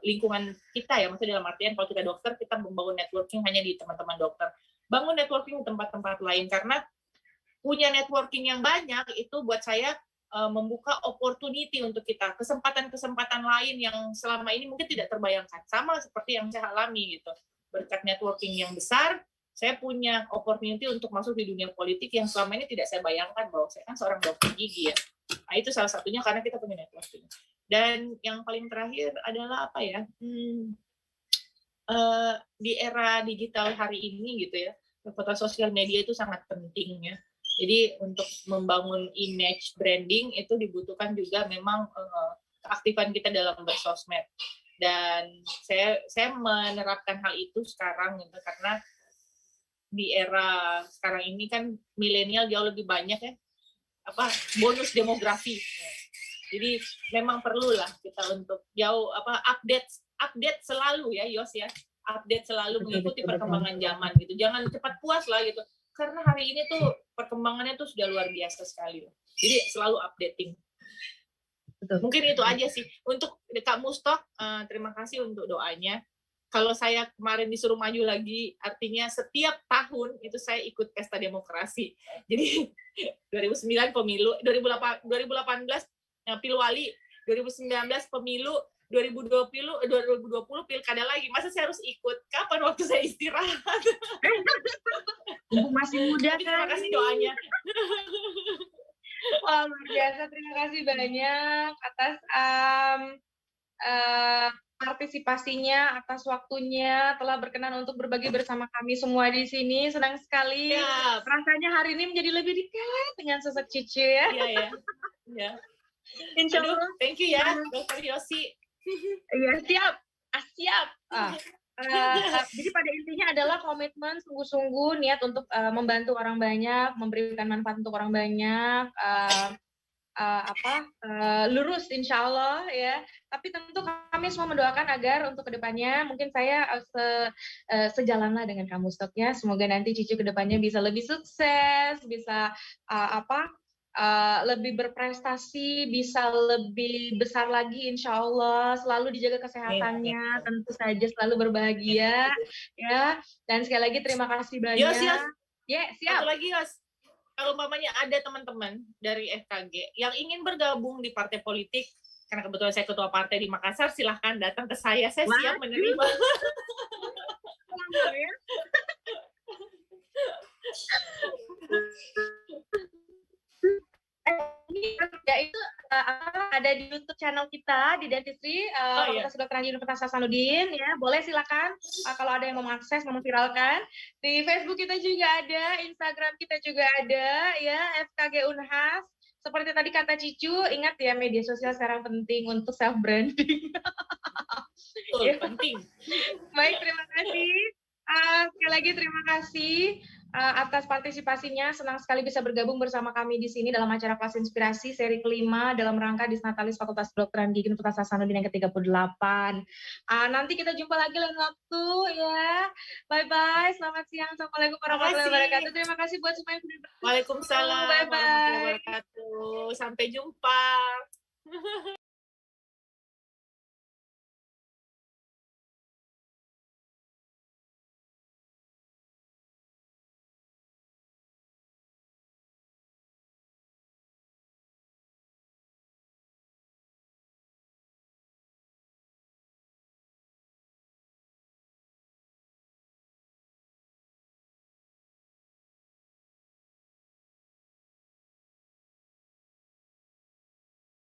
lingkungan kita ya, maksudnya dalam artian kalau kita dokter, kita membangun networking hanya di teman-teman dokter. Bangun networking di tempat-tempat lain, karena punya networking yang banyak itu buat saya membuka opportunity untuk kita, kesempatan-kesempatan lain yang selama ini mungkin tidak terbayangkan, sama seperti yang saya alami gitu. Berkat networking yang besar, saya punya opportunity untuk masuk di dunia politik yang selama ini tidak saya bayangkan, bahwa saya kan seorang dokter gigi ya. Nah, itu salah satunya karena kita punya networking. Dan yang paling terakhir adalah apa ya? Di era digital hari ini gitu ya, kekuatan sosial media itu sangat penting ya. Jadi untuk membangun image branding itu dibutuhkan juga memang keaktifan kita dalam bersosmed. Dan saya menerapkan hal itu sekarang gitu, karena di era sekarang ini kan milenial jauh lebih banyak ya bonus demografi. Jadi memang perlulah kita untuk update selalu ya Yos ya, update selalu mengikuti perkembangan zaman gitu. Jangan cepat puas lah gitu. Karena hari ini tuh perkembangannya tuh sudah luar biasa sekali. Jadi selalu updating. Betul. Mungkin itu aja sih. Untuk Kak Mustok, terima kasih untuk doanya. Kalau saya kemarin disuruh maju lagi, artinya setiap tahun itu saya ikut pesta demokrasi. Jadi 2009 pemilu, 2018 Pilwali, 2019 pemilu, 2020 pilkada lagi. Masa saya harus ikut? Kapan waktu saya istirahat? Masih muda kan? Terima kasih doanya. Wah, luar biasa. Terima kasih banyak atas partisipasinya, atas waktunya, telah berkenan untuk berbagi bersama kami semua di sini. Senang sekali. Siap. Rasanya hari ini menjadi lebih dekat dengan sosok Cicu ya. Iya. Insya Allah. Aduh, thank you ya, Dr. Yosi. Iya, siap. Jadi pada intinya adalah komitmen sungguh-sungguh niat untuk membantu orang banyak, memberikan manfaat untuk orang banyak, lurus insya Allah ya. Tapi tentu kami semua mendoakan agar untuk kedepannya mungkin saya sejalanlah dengan kamu Stoknya. Semoga nanti Cicu kedepannya bisa lebih sukses, bisa lebih berprestasi, bisa lebih besar lagi insya Allah, selalu dijaga kesehatannya, tentu saja selalu berbahagia ya. Dan sekali lagi terima kasih banyak. Yos. Ya, siap. Satu lagi Yos, kalau umpamanya ada teman-teman dari FKG yang ingin bergabung di partai politik, karena kebetulan saya ketua partai di Makassar, silahkan datang ke saya siap menerima. Ya itu ada di YouTube channel kita di Dentistry Fakultas Kedokteran Universitas Hasanuddin ya, boleh silakan kalau ada yang mau mengakses, memviralkan. Di Facebook kita juga ada, Instagram kita juga ada ya, FKG Unhas. Seperti tadi kata Cicu, ingat ya media sosial sekarang penting untuk self branding. Betul, penting. Baik, terima kasih. Sekali lagi terima kasih atas partisipasinya. Senang sekali bisa bergabung bersama kami di sini dalam acara Kelas Inspirasi seri kelima dalam rangka Disnatalis Fakultas Kedokteran Gigi Universitas Hasanuddin yang ke-38. Nanti kita jumpa lagi lain waktu ya. Bye-bye. Selamat siang. Assalamualaikum warahmatullahi wabarakatuh. Terima kasih buat semua yang sudah bergabung. Waalaikumsalam warahmatullahi wabarakatuh. Sampai jumpa.